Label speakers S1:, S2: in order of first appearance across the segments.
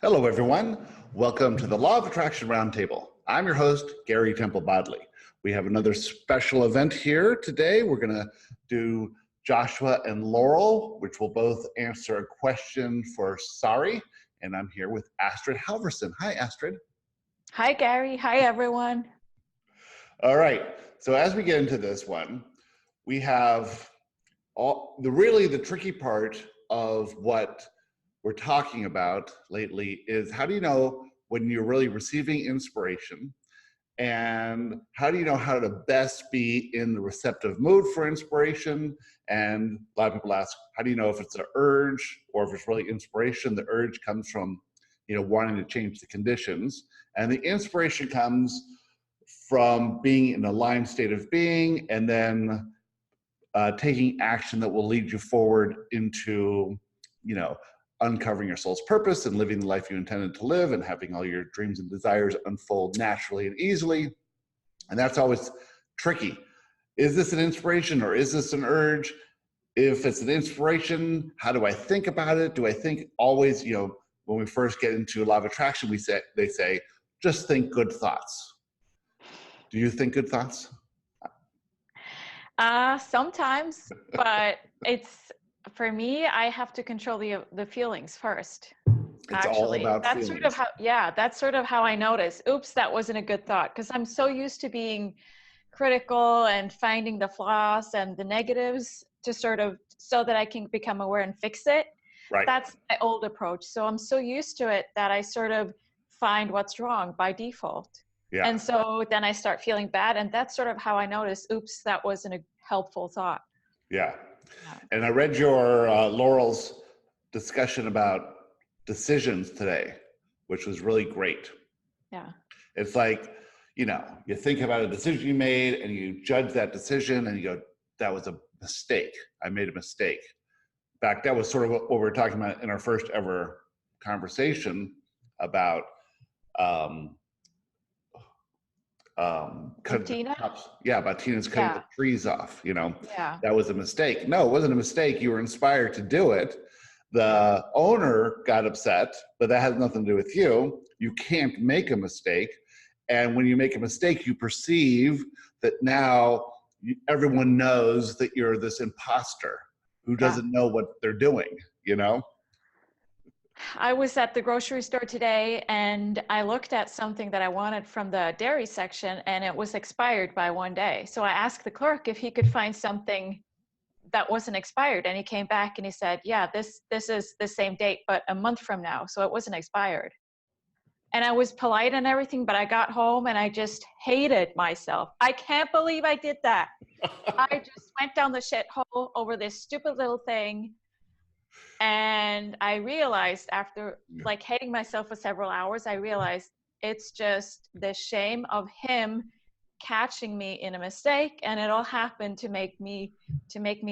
S1: Hello, everyone. Welcome to the Law of Attraction Roundtable. I'm your host, Gary Temple Bodley. We have another special event here today. We're going to do Joshua and Laurel, which will both answer a question for Sari. And I'm here with Astrid Halvorsen. Hi, Astrid.
S2: Hi, Gary. Hi, everyone.
S1: All right. So as we get into this one, we have the tricky part of what we're talking about lately is how do you know when you're really receiving inspiration, and how do you know how to best be in the receptive mood for inspiration? And a lot of people ask, how do you know if it's an urge or if it's really inspiration? The urge comes from, wanting to change the conditions, and the inspiration comes from being in a aligned state of being, and then taking action that will lead you forward into, uncovering your soul's purpose and living the life you intended to live and having all your dreams and desires unfold naturally and easily. And that's always tricky. Is this an inspiration or is this an urge? If it's an inspiration, how do I think about it? Do I think always, when we first get into law of attraction, they say, just think good thoughts. Do you think good thoughts?
S2: Sometimes, but for me, I have to control the feelings first.
S1: It's all about
S2: that's
S1: feelings.
S2: That's sort of how I notice, oops, that wasn't a good thought. Because I'm so used to being critical and finding the flaws and the negatives so that I can become aware and fix it.
S1: Right.
S2: That's my old approach. So I'm so used to it that I sort of find what's wrong by default.
S1: Yeah.
S2: And so then I start feeling bad. And that's sort of how I notice, oops, that wasn't a helpful thought.
S1: Yeah. And I read your Laurel's discussion about decisions today, which was really great.
S2: Yeah.
S1: It's like, you think about a decision you made and you judge that decision and you go, that was a mistake. I made a mistake. In fact, that was sort of what we were talking about in our first ever conversation about
S2: Tina?
S1: About Tina's cutting the trees off.
S2: Yeah.
S1: That was a mistake. No, it wasn't a mistake. You were inspired to do it. The owner got upset, but that has nothing to do with you. You can't make a mistake. And when you make a mistake, you perceive that now everyone knows that you're this imposter who doesn't know what they're doing,
S2: I was at the grocery store today and I looked at something that I wanted from the dairy section and it was expired by 1 day. So I asked the clerk if he could find something that wasn't expired, and he came back and he said, yeah, this is the same date, but a month from now. So it wasn't expired. And I was polite and everything, but I got home and I just hated myself. I can't believe I did that. I just went down the shithole over this stupid little thing. And I realized after hating myself for several hours, I realized it's just the shame of him catching me in a mistake. And it all happened to make me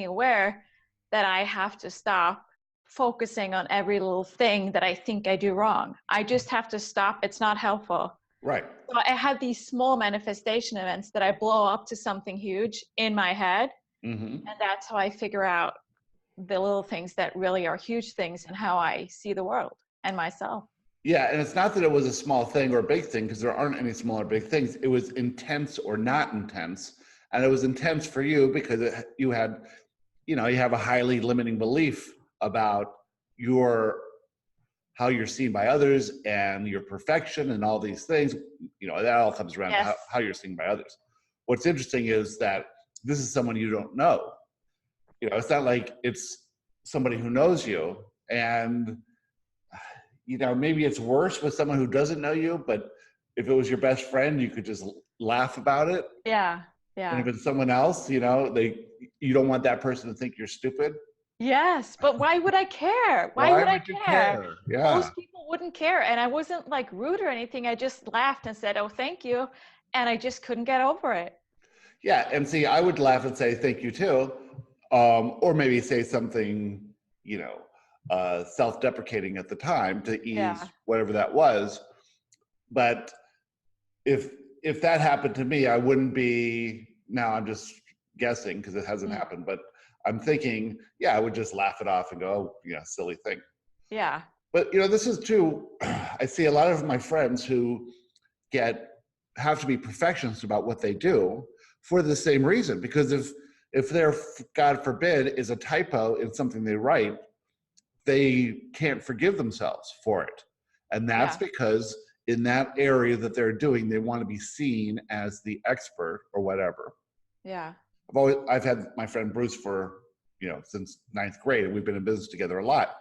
S2: aware that I have to stop focusing on every little thing that I think I do wrong. I just have to stop. It's not helpful.
S1: Right.
S2: So I have these small manifestation events that I blow up to something huge in my head.
S1: Mm-hmm.
S2: And that's how I figure out the little things that really are huge things and how I see the world and myself.
S1: Yeah, and it's not that it was a small thing or a big thing, because there aren't any small or big things. It was intense or not intense. And it was intense for you because you have a highly limiting belief about how you're seen by others and your perfection and all these things. That all comes around to how you're seen by others. What's interesting is that this is someone you don't know. It's not like it's somebody who knows you, and maybe it's worse with someone who doesn't know you, but if it was your best friend, you could just laugh about it.
S2: Yeah.
S1: And if it's someone else, you don't want that person to think you're stupid.
S2: Yes, but why would I care? Why would I care?
S1: Yeah.
S2: Most people wouldn't care. And I wasn't rude or anything. I just laughed and said, oh, thank you. And I just couldn't get over it.
S1: Yeah. And see, I would laugh and say, thank you too. Or maybe say something, self-deprecating at the time to ease whatever that was. But if that happened to me, I wouldn't be, now I'm just guessing because it hasn't happened, but I'm thinking, I would just laugh it off and go, oh, silly thing.
S2: Yeah.
S1: But, you know, this is too, I see a lot of my friends who have to be perfectionists about what they do for the same reason. Because if there, God forbid, is a typo in something they write, they can't forgive themselves for it. And that's because in that area that they're doing, they want to be seen as the expert or whatever.
S2: Yeah.
S1: I've had my friend Bruce for, you know, since 9th grade, and we've been in business together a lot.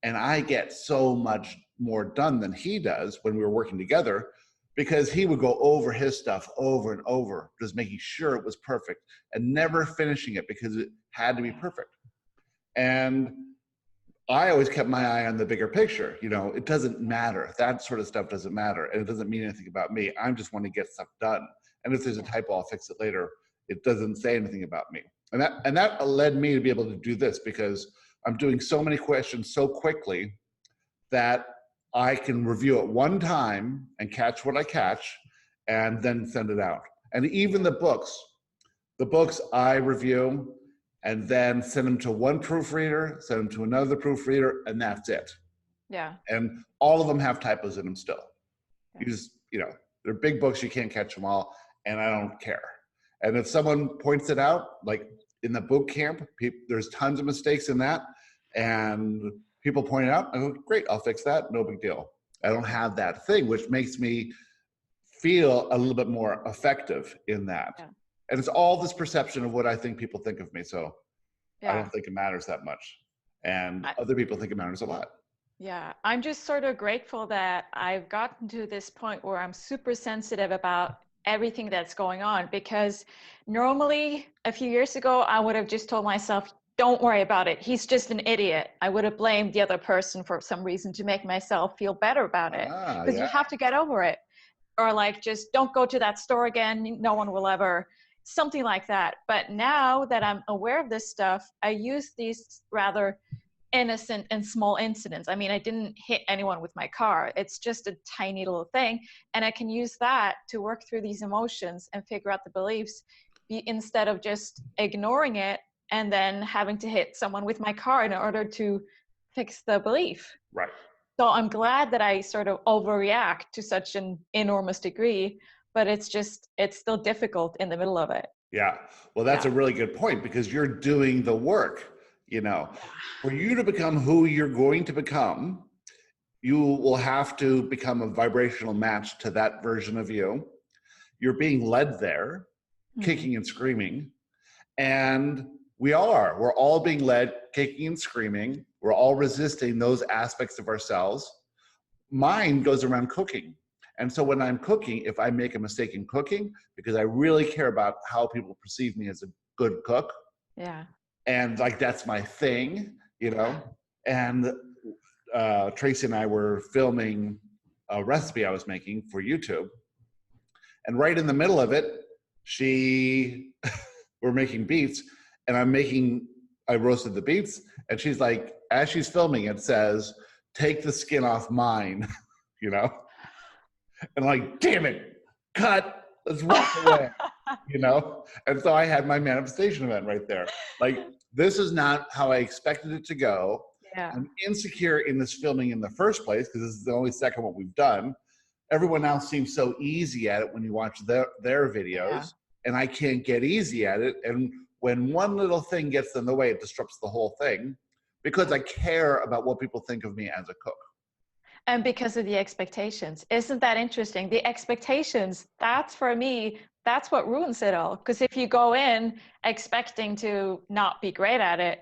S1: And I get so much more done than he does when we were working together, because he would go over his stuff over and over, just making sure it was perfect and never finishing it because it had to be perfect. And I always kept my eye on the bigger picture. You know, it doesn't matter. That sort of stuff doesn't matter. And it doesn't mean anything about me. I just want to get stuff done. And if there's a typo, I'll fix it later. It doesn't say anything about me. And that led me to be able to do this, because I'm doing so many questions so quickly that I can review it one time and catch what I catch and then send it out. And even the books I review and then send them to one proofreader, send them to another proofreader, and that's it.
S2: Yeah.
S1: And all of them have typos in them still. You know, they're big books, you can't catch them all, and I don't care. And if someone points it out, like in the boot camp, there's tons of mistakes in that, and people point it out, I go, great, I'll fix that, no big deal. I don't have that thing, which makes me feel a little bit more effective in that. Yeah. And it's all this perception of what I think people think of me, so I don't think it matters that much. And other people think it matters a lot.
S2: Yeah, I'm just sort of grateful that I've gotten to this point where I'm super sensitive about everything that's going on, because normally a few years ago, I would have just told myself, don't worry about it. He's just an idiot. I would have blamed the other person for some reason to make myself feel better about it, because you have to get over it. Or like, just don't go to that store again. No one will ever, something like that. But now that I'm aware of this stuff, I use these rather innocent and small incidents. I mean, I didn't hit anyone with my car. It's just a tiny little thing. And I can use that to work through these emotions and figure out the beliefs instead of just ignoring it and then having to hit someone with my car in order to fix the belief.
S1: Right.
S2: So I'm glad that I sort of overreact to such an enormous degree, but it's still difficult in the middle of it.
S1: Yeah. Well, that's a really good point, because you're doing the work. You know, for you to become who you're going to become, you will have to become a vibrational match to that version of you. You're being led there, kicking and screaming. And we all are. We're all being led, kicking and screaming. We're all resisting those aspects of ourselves. Mine goes around cooking. And so when I'm cooking, if I make a mistake in cooking, because I really care about how people perceive me as a good cook.
S2: Yeah.
S1: And like, that's my thing, you know? And Tracy and I were filming a recipe I was making for YouTube. And right in the middle of it, we're making beets, and I roasted the beets, and she's like, as she's filming it, says, take the skin off mine, you know? And like, damn it, cut, let's walk away. You know? And so I had my manifestation event right there. Like, this is not how I expected it to go.
S2: Yeah.
S1: I'm insecure in this filming in the first place, because this is the only second one we've done. Everyone else seems so easy at it when you watch their videos, and I can't get easy at it. And when one little thing gets in the way, it disrupts the whole thing, because I care about what people think of me as a cook.
S2: And because of the expectations. Isn't that interesting? The expectations, for me, that's what ruins it all. Because if you go in expecting to not be great at it,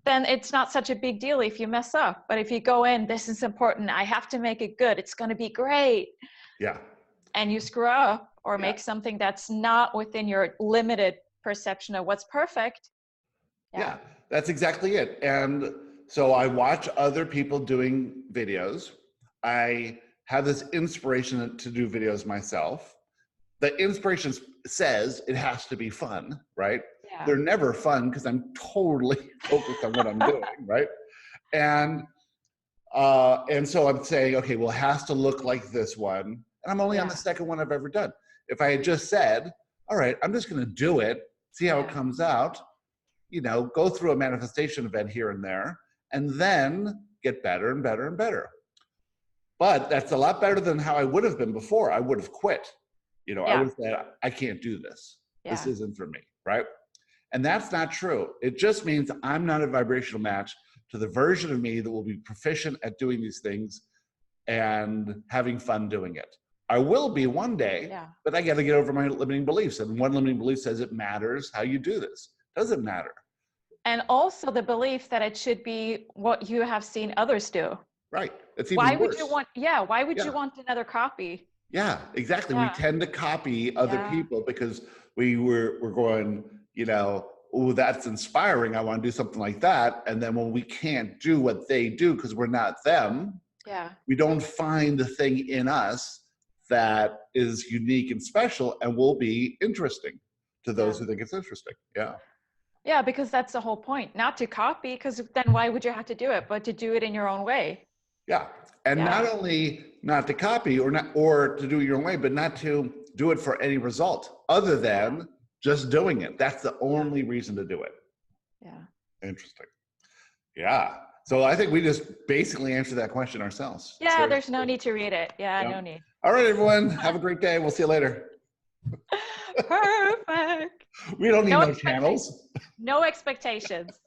S2: then it's not such a big deal if you mess up. But if you go in, this is important, I have to make it good, it's going to be great.
S1: Yeah.
S2: And you screw up or make something that's not within your limited perception of what's perfect.
S1: Yeah, that's exactly it. And so I watch other people doing videos. I have this inspiration to do videos myself. The inspiration says it has to be fun, right? Yeah. They're never fun because I'm totally focused on what I'm doing, right? And so I'm saying, okay, well, it has to look like this one. And I'm only on the second one I've ever done. If I had just said, all right, I'm just going to do it, see how it comes out, you know, go through a manifestation event here and there, and then get better and better and better. But that's a lot better than how I would have been before. I would have quit. You know, I would have said, I can't do this. This isn't for me, right? And that's not true. It just means I'm not a vibrational match to the version of me that will be proficient at doing these things and having fun doing it. I will be one day, but I got to get over my limiting beliefs. And one limiting belief says it matters how you do this. Doesn't matter.
S2: And also the belief that it should be what you have seen others do.
S1: Right. It's even worse.
S2: Would you want, why would you want another copy?
S1: Yeah, exactly. We tend to copy other people because we're going, you know, oh, that's inspiring. I want to do something like that. And then when we can't do what they do because we're not them, we don't find the thing in us that is unique and special and will be interesting to those who think it's interesting.
S2: Yeah, because that's the whole point. Not to copy, because then why would you have to do it, but to do it in your own way.
S1: Yeah. And not only not to copy or to do it your own way, but not to do it for any result other than just doing it. That's the only reason to do it.
S2: Yeah.
S1: Interesting. Yeah. So I think we just basically answered that question ourselves.
S2: Yeah, there's no need to read it. Yeah, no need.
S1: All right, everyone. Have a great day. We'll see you later.
S2: Perfect.
S1: We don't need no channels.
S2: No expectations.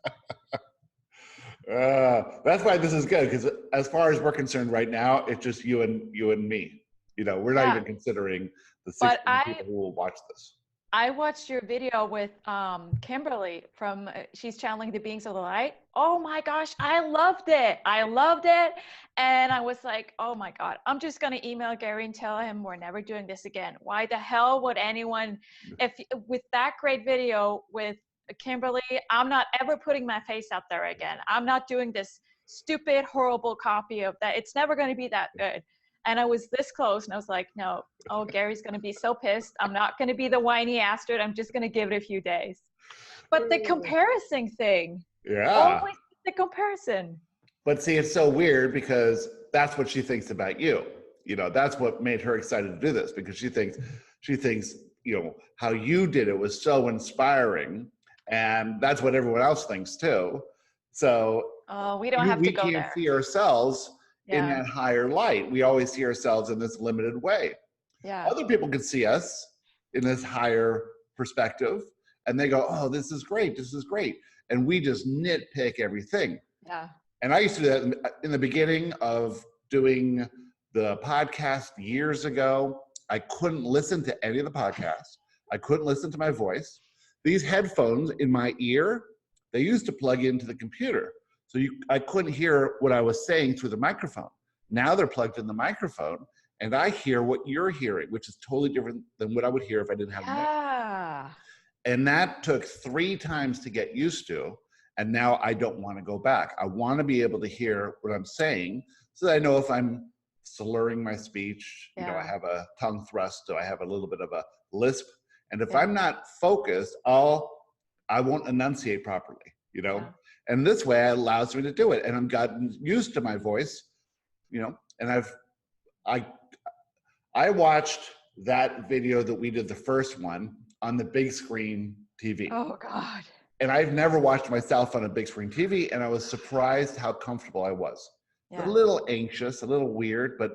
S1: That's why this is good, because as far as we're concerned right now, it's just you and me. You know, we're not even considering the 60 people who will watch this.
S2: I watched your video with Kimberly from, she's channeling the beings of the light. Oh my gosh, I loved it. And I was like, oh my God, I'm just going to email Gary and tell him we're never doing this again. Why the hell would anyone, with that great video with Kimberly, I'm not ever putting my face out there again. I'm not doing this stupid, horrible copy of that. It's never going to be that good. And I was this close, and I was like, no, oh, Gary's going to be so pissed. I'm not going to be the whiny Astrid. I'm just going to give it a few days. But the comparison thing. Always the comparison.
S1: But see, it's so weird because that's what she thinks about you. You know, that's what made her excited to do this, because she thinks, you know, how you did it was so inspiring. And that's what everyone else thinks too. So
S2: we don't have to go there.
S1: We can't see ourselves in that higher light. We always see ourselves in this limited way. Other people can see us in this higher perspective and they go, oh, this is great. And we just nitpick everything. And I used to do that in the beginning of doing the podcast years ago. I couldn't listen to any of the podcasts. I couldn't listen to my voice. These headphones in my ear, they used to plug into the computer. So I couldn't hear what I was saying through the microphone. Now they're plugged in the microphone and I hear what you're hearing, which is totally different than what I would hear if I didn't have a mic. And that took 3 times to get used to. And now I don't want to go back. I want to be able to hear what I'm saying so that I know if I'm slurring my speech, you know, I have a tongue thrust, so I have a little bit of a lisp. And if I'm not focused, I won't enunciate properly, you know? And this way it allows me to do it. And I've gotten used to my voice, you know, and I watched that video that we did, the first one, on the big screen TV.
S2: Oh God.
S1: And I've never watched myself on a big screen TV, and I was surprised how comfortable I was. A little anxious, a little weird, but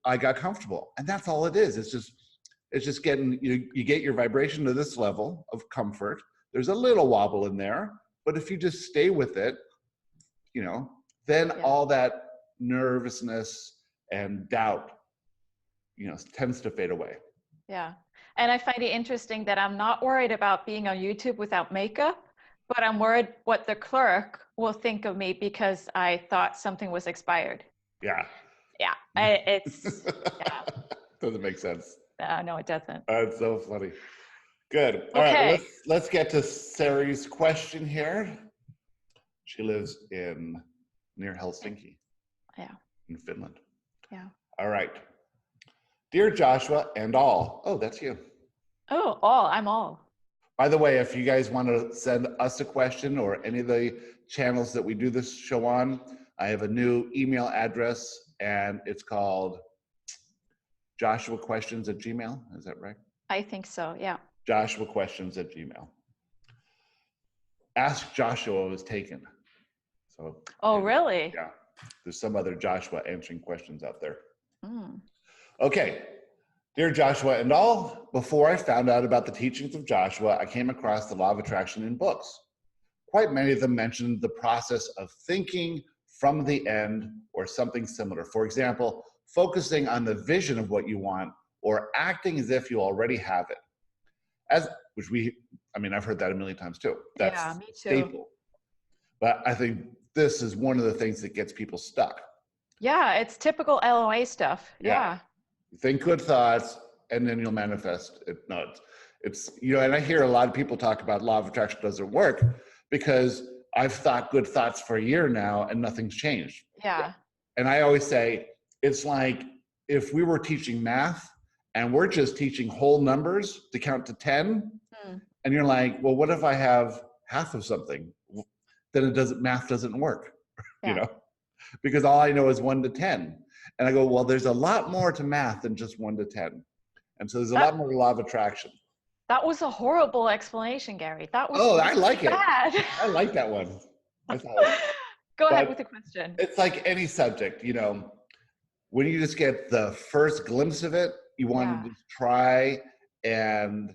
S1: I got comfortable. And that's all it is. It's just getting, you get your vibration to this level of comfort. There's a little wobble in there, but if you just stay with it, you know, then all that nervousness and doubt, you know, tends to fade away.
S2: Yeah. And I find it interesting that I'm not worried about being on YouTube without makeup, but I'm worried what the clerk will think of me because I thought something was expired. It's
S1: Doesn't make sense.
S2: No, it doesn't.
S1: It's so funny. Good. All right, let's get to Sari's question here. She lives near Helsinki. In Finland. All right. Dear Joshua and all. Oh, that's you.
S2: Oh, all. I'm all.
S1: By the way, if you guys want to send us a question or any of the channels that we do this show on, I have a new email address and it's called joshuaquestions@gmail. Is that right?
S2: I think so, yeah.
S1: joshuaquestions@gmail. Ask Joshua was taken. So,
S2: Oh, really?
S1: yeah, there's some other Joshua answering questions out there.
S2: Mm.
S1: Okay, dear Joshua and all, before I found out about the teachings of Joshua, I came across the law of attraction in books. Quite many of them mentioned the process of thinking from the end or something similar. For example, focusing on the vision of what you want or acting as if you already have it. I've heard that a million times too. That's
S2: Yeah, me too.
S1: staple. But I think this is one of the things that gets people stuck.
S2: Yeah, it's typical LOA stuff.
S1: Yeah. Think good thoughts and then you'll manifest it. No, it's and I hear a lot of people talk about law of attraction doesn't work because I've thought good thoughts for a year now and nothing's changed.
S2: Yeah.
S1: And I always say, it's like if we were teaching math and we're just teaching whole numbers to count to 10, and you're like, well, what if I have half of something? Then math doesn't work, because all I know is 1 to 10. And I go, well, there's a lot more to math than just 1 to 10. And so there's a lot more law of attraction.
S2: That was a horrible explanation, Gary. That was
S1: I like
S2: bad.
S1: it. I like that one.
S2: Go ahead with the question.
S1: It's like any subject, when you just get the first glimpse of it, you want to just try and,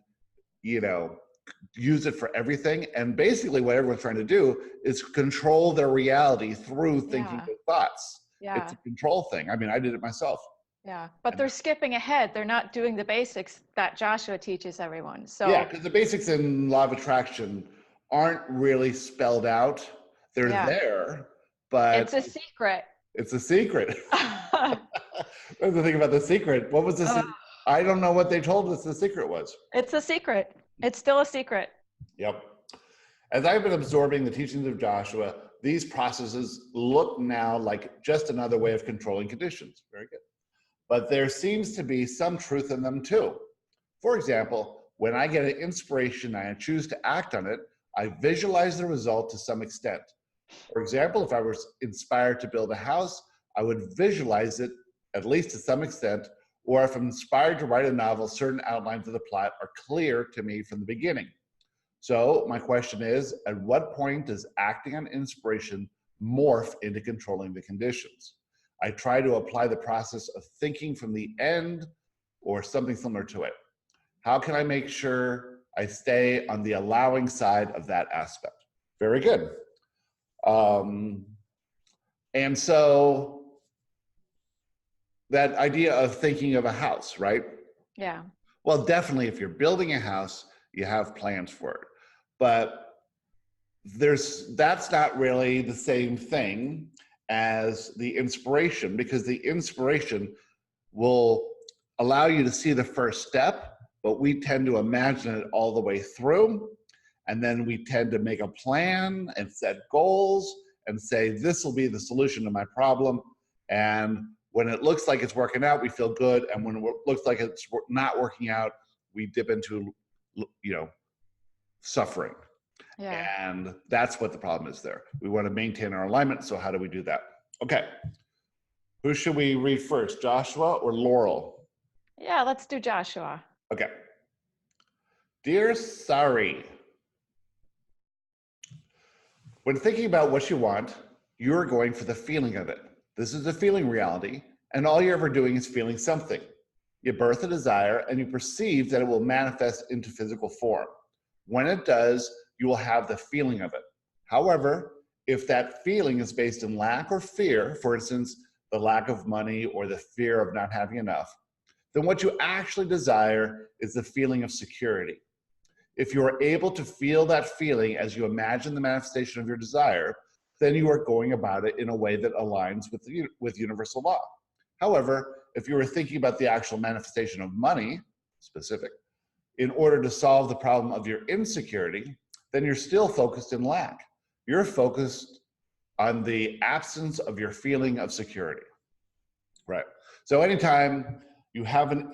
S1: use it for everything. And basically what everyone's trying to do is control their reality through thinking good thoughts.
S2: Yeah.
S1: It's a control thing. I did it myself.
S2: Yeah, but they're skipping ahead. They're not doing the basics that Joshua teaches everyone. So
S1: yeah, because the basics in law of attraction aren't really spelled out. They're there, but
S2: it's a secret.
S1: It's a secret. That's the thing about the secret. What was the secret? I don't know what they told us the secret was.
S2: It's a secret. It's still a secret.
S1: Yep. As I've been absorbing the teachings of Joshua, these processes look now like just another way of controlling conditions. Very good. But there seems to be some truth in them too. For example, when I get an inspiration and I choose to act on it, I visualize the result to some extent. For example, if I was inspired to build a house, I would visualize it at least to some extent, or if I'm inspired to write a novel, certain outlines of the plot are clear to me from the beginning. So my question is, at what point does acting on inspiration morph into controlling the conditions? I try to apply the process of thinking from the end or something similar to it. How can I make sure I stay on the allowing side of that aspect? Very good. And so that idea of thinking of a house, right?
S2: Yeah.
S1: Well, definitely if you're building a house, you have plans for it. But that's not really the same thing as the inspiration, because the inspiration will allow you to see the first step, but we tend to imagine it all the way through. And then we tend to make a plan and set goals and say, this will be the solution to my problem. And when it looks like it's working out, we feel good. And when it looks like it's not working out, we dip into, suffering.
S2: Yeah.
S1: And that's what the problem is there. We want to maintain our alignment. So how do we do that? Okay. Who should we read first, Joshua or Laurel?
S2: Yeah, let's do Joshua.
S1: Okay. Dear Sari, when thinking about what you want, you're going for the feeling of it. This is a feeling reality, and all you're ever doing is feeling something. You birth a desire, and you perceive that it will manifest into physical form. When it does, you will have the feeling of it. However, if that feeling is based in lack or fear, for instance, the lack of money or the fear of not having enough, then what you actually desire is the feeling of security. If you are able to feel that feeling as you imagine the manifestation of your desire, then you are going about it in a way that aligns with universal law. However, if you are thinking about the actual manifestation of money, specific, in order to solve the problem of your insecurity, then you're still focused in lack. You're focused on the absence of your feeling of security, right? So anytime you have an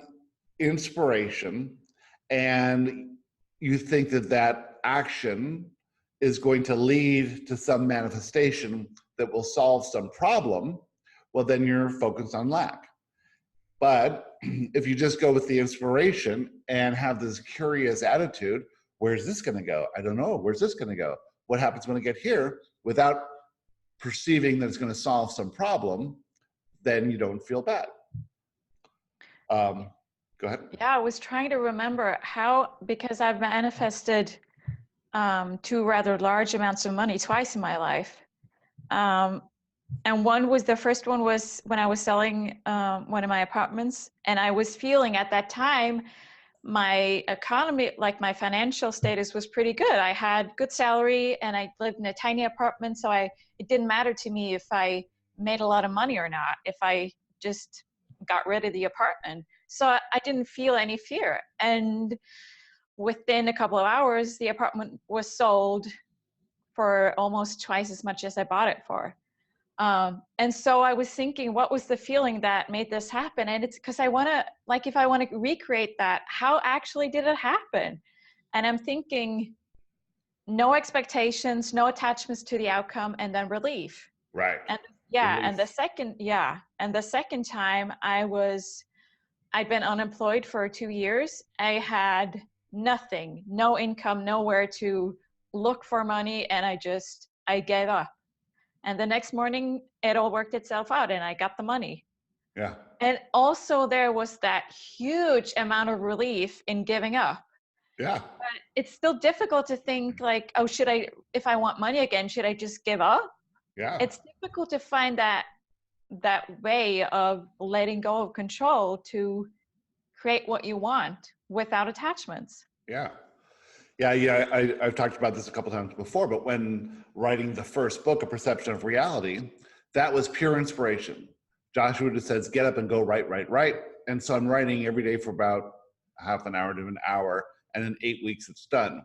S1: inspiration and you think that that action is going to lead to some manifestation that will solve some problem, well, then you're focused on lack. But if you just go with the inspiration and have this curious attitude, where's this going to go? I don't know. Where's this going to go? What happens when I get here? Without perceiving that it's going to solve some problem, then you don't feel bad. Go ahead.
S2: Yeah, I was trying to remember how, because I've manifested two rather large amounts of money twice in my life. And the first one was when I was selling one of my apartments, and I was feeling at that time, my economy, like my financial status was pretty good. I had good salary and I lived in a tiny apartment. So it didn't matter to me if I made a lot of money or not, if I just got rid of the apartment. So I didn't feel any fear. And within a couple of hours, the apartment was sold for almost twice as much as I bought it for. And so I was thinking, what was the feeling that made this happen? And it's because I want to, like, if I want to recreate that, how actually did it happen? And I'm thinking, no expectations, no attachments to the outcome, and then relief.
S1: Right.
S2: And yeah,
S1: Relief.
S2: and the second time I'd been unemployed for 2 years. I had nothing, no income, nowhere to look for money, and I gave up. And the next morning, it all worked itself out and I got the money.
S1: Yeah.
S2: And also there was that huge amount of relief in giving up.
S1: Yeah.
S2: But it's still difficult to think like, oh, if I want money again, should I just give up?
S1: Yeah.
S2: It's difficult to find that way of letting go of control to create what you want without attachments.
S1: Yeah. Yeah. I've talked about this a couple times before, but when writing the first book, A Perception of Reality, that was pure inspiration. Joshua just says, get up and go write. And so I'm writing every day for about half an hour to an hour, and in 8 weeks it's done.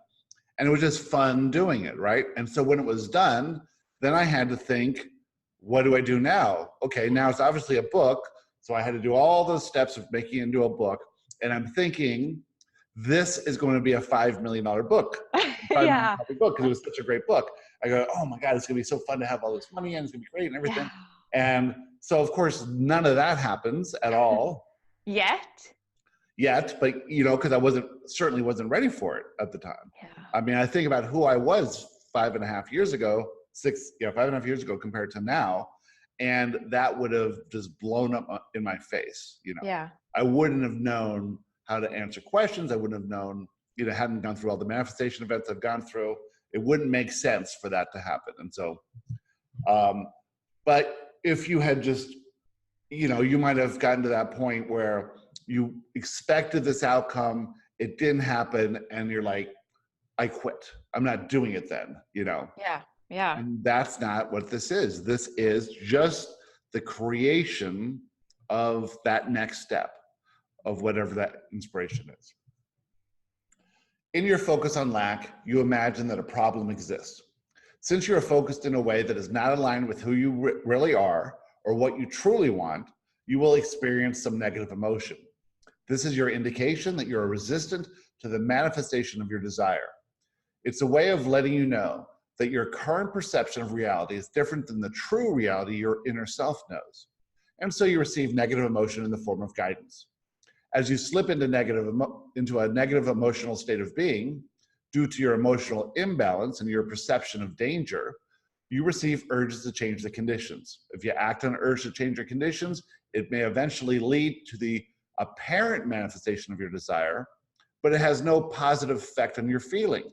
S1: And it was just fun doing it, right? And so when it was done, then I had to think, what do I do now? Okay, now it's obviously a book. So I had to do all those steps of making it into a book. And I'm thinking, this is going to be a $5 million book.
S2: Yeah.
S1: Book, because it was such a great book. I go, oh my God, it's going to be so fun to have all this money and it's going to be great and everything. Yeah. And so, of course, none of that happens at all. Yet, but because I certainly wasn't ready for it at the time. Yeah. I mean, I think about who I was 5.5 years ago, 5.5 years ago compared to now, and that would have just blown up in my face.
S2: Yeah.
S1: I wouldn't have known how to answer questions. I wouldn't have known, hadn't gone through all the manifestation events I've gone through. It wouldn't make sense for that to happen. And so, but if you had just, you might have gotten to that point where you expected this outcome, it didn't happen, and you're like, I quit. I'm not doing it then,
S2: Yeah.
S1: And that's not what this is. This is just the creation of that next step of whatever that inspiration is. In your focus on lack, you imagine that a problem exists. Since you are focused in a way that is not aligned with who you really are or what you truly want, you will experience some negative emotion. This is your indication that you are resistant to the manifestation of your desire. It's a way of letting you know that your current perception of reality is different than the true reality your inner self knows. And so you receive negative emotion in the form of guidance. As you slip into a negative emotional state of being, due to your emotional imbalance and your perception of danger, you receive urges to change the conditions. If you act on an urge to change your conditions, it may eventually lead to the apparent manifestation of your desire, but it has no positive effect on your feeling.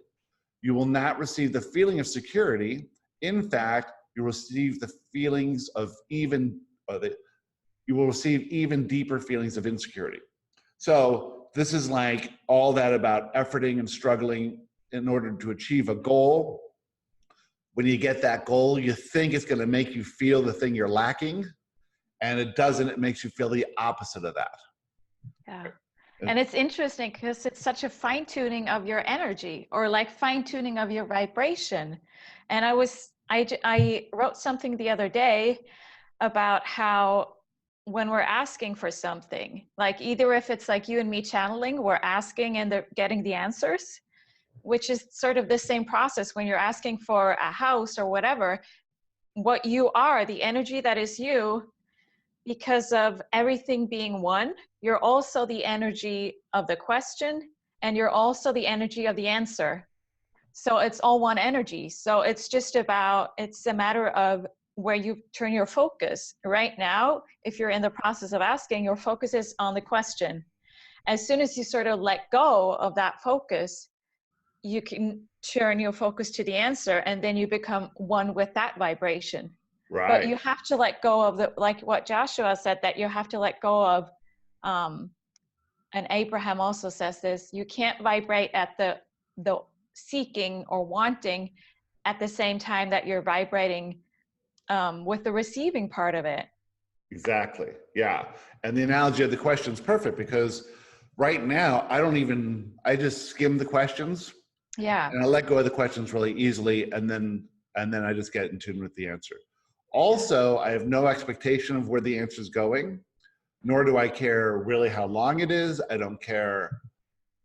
S1: You will not receive the feeling of security. In fact, you will receive you will receive even deeper feelings of insecurity. So this is like all that about efforting and struggling in order to achieve a goal. When you get that goal, you think it's going to make you feel the thing you're lacking, and it doesn't. It makes you feel the opposite of that.
S2: Yeah. And it's interesting because it's such a fine-tuning of your energy, or like fine-tuning of your vibration. And I wrote something the other day about how when we're asking for something, like either if it's like you and me channeling, we're asking and they're getting the answers, which is sort of the same process when you're asking for a house or whatever, what you are, the energy that is you, because of everything being one, you're also the energy of the question and you're also the energy of the answer. So it's all one energy. So it's a matter of where you turn your focus. Right now, if you're in the process of asking, your focus is on the question. As soon as you sort of let go of that focus, you can turn your focus to the answer, and then you become one with that vibration. But you
S1: Right.
S2: have to let go of the, like what Joshua said, that you have to let go of, and Abraham also says this, you can't vibrate at the seeking or wanting at the same time that you're vibrating with the receiving part of it.
S1: Exactly. Yeah. And the analogy of the question is perfect, because right now I just skim the questions
S2: Yeah.
S1: and I let go of the questions really easily, and then I just get in tune with the answer. Also, I have no expectation of where the answer is going, nor do I care really how long it is. I don't care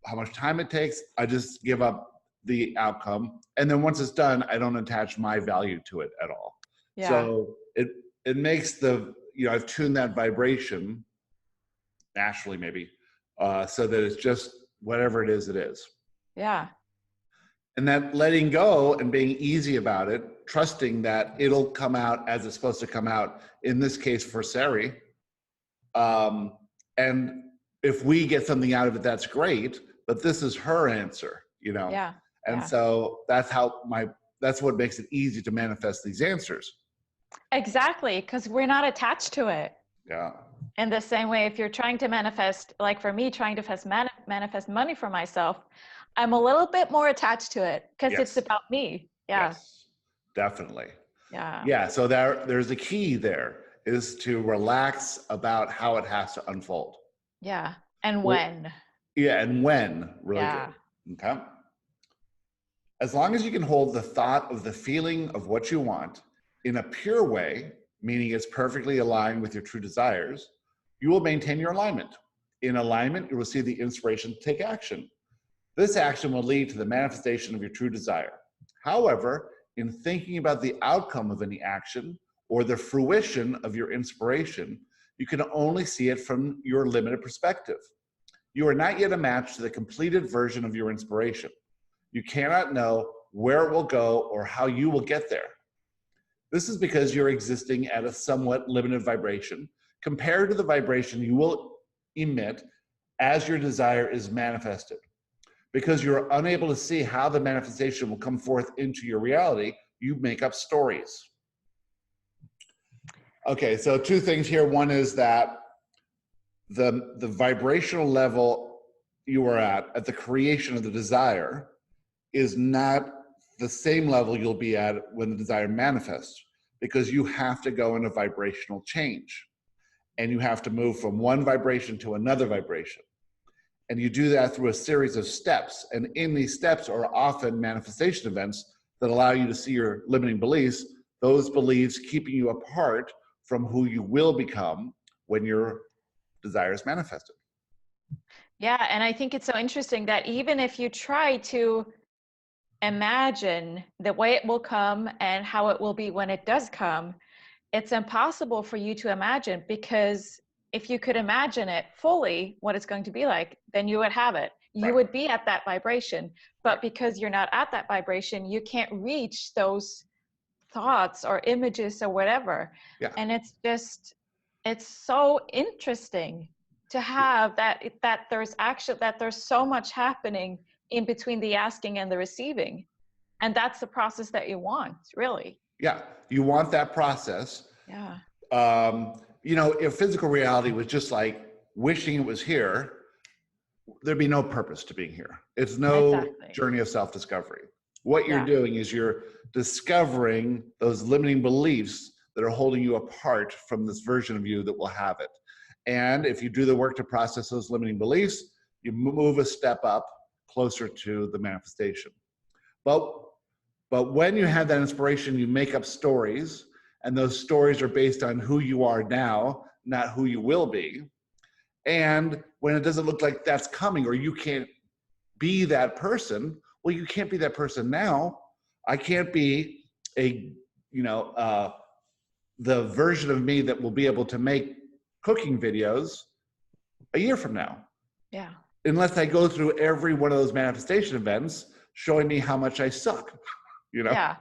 S1: how much time it takes. I just give up the outcome, and then once it's done, I don't attach my value to it at all.
S2: Yeah.
S1: So it makes I've tuned that vibration naturally, maybe, so that it's just whatever it is, it is.
S2: Yeah.
S1: And that letting go and being easy about it, trusting that it'll come out as it's supposed to come out, in this case for Sari. And if we get something out of it, that's great, but this is her answer,
S2: Yeah.
S1: And
S2: Yeah.
S1: so that's what makes it easy to manifest these answers.
S2: Exactly, because we're not attached to it.
S1: Yeah.
S2: In the same way, if you're trying to manifest, like for me, trying to manifest money for myself, I'm a little bit more attached to it because it's
S1: Yes.
S2: about me. Yeah.
S1: Yes, definitely.
S2: Yeah.
S1: Yeah. So there's a key there, is to relax about how it has to unfold.
S2: Yeah. And when.
S1: Yeah. And when, really
S2: Yeah.
S1: good. Okay. As long as you can hold the thought of the feeling of what you want in a pure way, meaning it's perfectly aligned with your true desires, you will maintain your alignment. In alignment, you will see the inspiration to take action. This action will lead to the manifestation of your true desire. However, in thinking about the outcome of any action or the fruition of your inspiration, you can only see it from your limited perspective. You are not yet a match to the completed version of your inspiration. You cannot know where it will go or how you will get there. This is because you're existing at a somewhat limited vibration compared to the vibration you will emit as your desire is manifested. Because you're unable to see how the manifestation will come forth into your reality, you make up stories. Okay, so two things here. One is that the vibrational level you are at the creation of the desire, is not the same level you'll be at when the desire manifests, because you have to go in a vibrational change, and you have to move from one vibration to another vibration. And you do that through a series of steps. And in these steps are often manifestation events that allow you to see your limiting beliefs, those beliefs keeping you apart from who you will become when your desire is manifested.
S2: Yeah. And I think it's so interesting that even if you try to imagine the way it will come and how it will be when it does come, it's impossible for you to imagine, because if you could imagine it fully, what it's going to be like, then you would have it. You would be at that vibration. But because you're not at that vibration, you can't reach those thoughts or images or whatever.
S1: Yeah.
S2: And it's so interesting to have that there's so much happening in between the asking and the receiving. And that's the process that you want, really.
S1: Yeah. You want that process.
S2: Yeah.
S1: If physical reality was just like wishing it was here, there'd be no purpose to being here. It's no journey of self-discovery. What you're doing is you're discovering those limiting beliefs that are holding you apart from this version of you that will have it. And if you do the work to process those limiting beliefs, you move a step up closer to the manifestation. But when you have that inspiration, you make up stories, and those stories are based on who you are now, not who you will be. And when it doesn't look like that's coming, or you can't be that person, well, you can't be that person now. I can't be the version of me that will be able to make cooking videos a year from now.
S2: Yeah.
S1: Unless I go through every one of those manifestation events showing me how much I suck. you know?
S2: Yeah.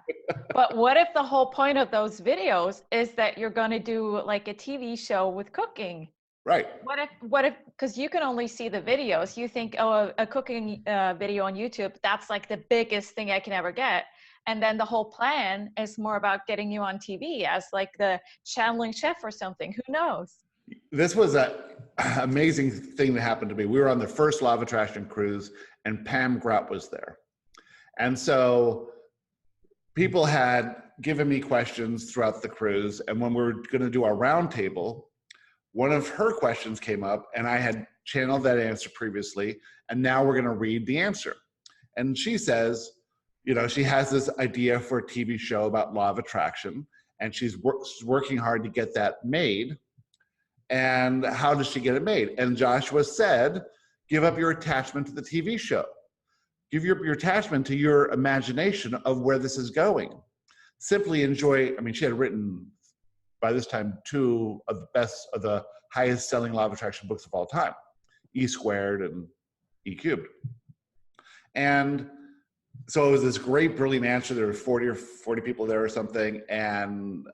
S2: But what if the whole point of those videos is that you're going to do like a TV show with cooking?
S1: Right.
S2: What if, because you can only see the videos, you think, oh, a cooking video on YouTube, that's like the biggest thing I can ever get. And then the whole plan is more about getting you on TV as like the channeling chef or something. Who knows?
S1: This was an amazing thing that happened to me. We were on the first Law of Attraction cruise, and Pam Grout was there. And so people had given me questions throughout the cruise. And when we were going to do our roundtable, one of her questions came up, and I had channeled that answer previously. And now we're going to read the answer. And she says, you know, she has this idea for a TV show about law of attraction, and she's working hard to get that made. And how does she get it made? And Joshua said, give up your attachment to the TV show. Give your attachment to your imagination of where this is going. Simply enjoy. I mean, she had written by this time 2 of the highest selling law of attraction books of all time, E Squared and E Cubed. And so it was this great, brilliant answer. There were 40 people there or something. And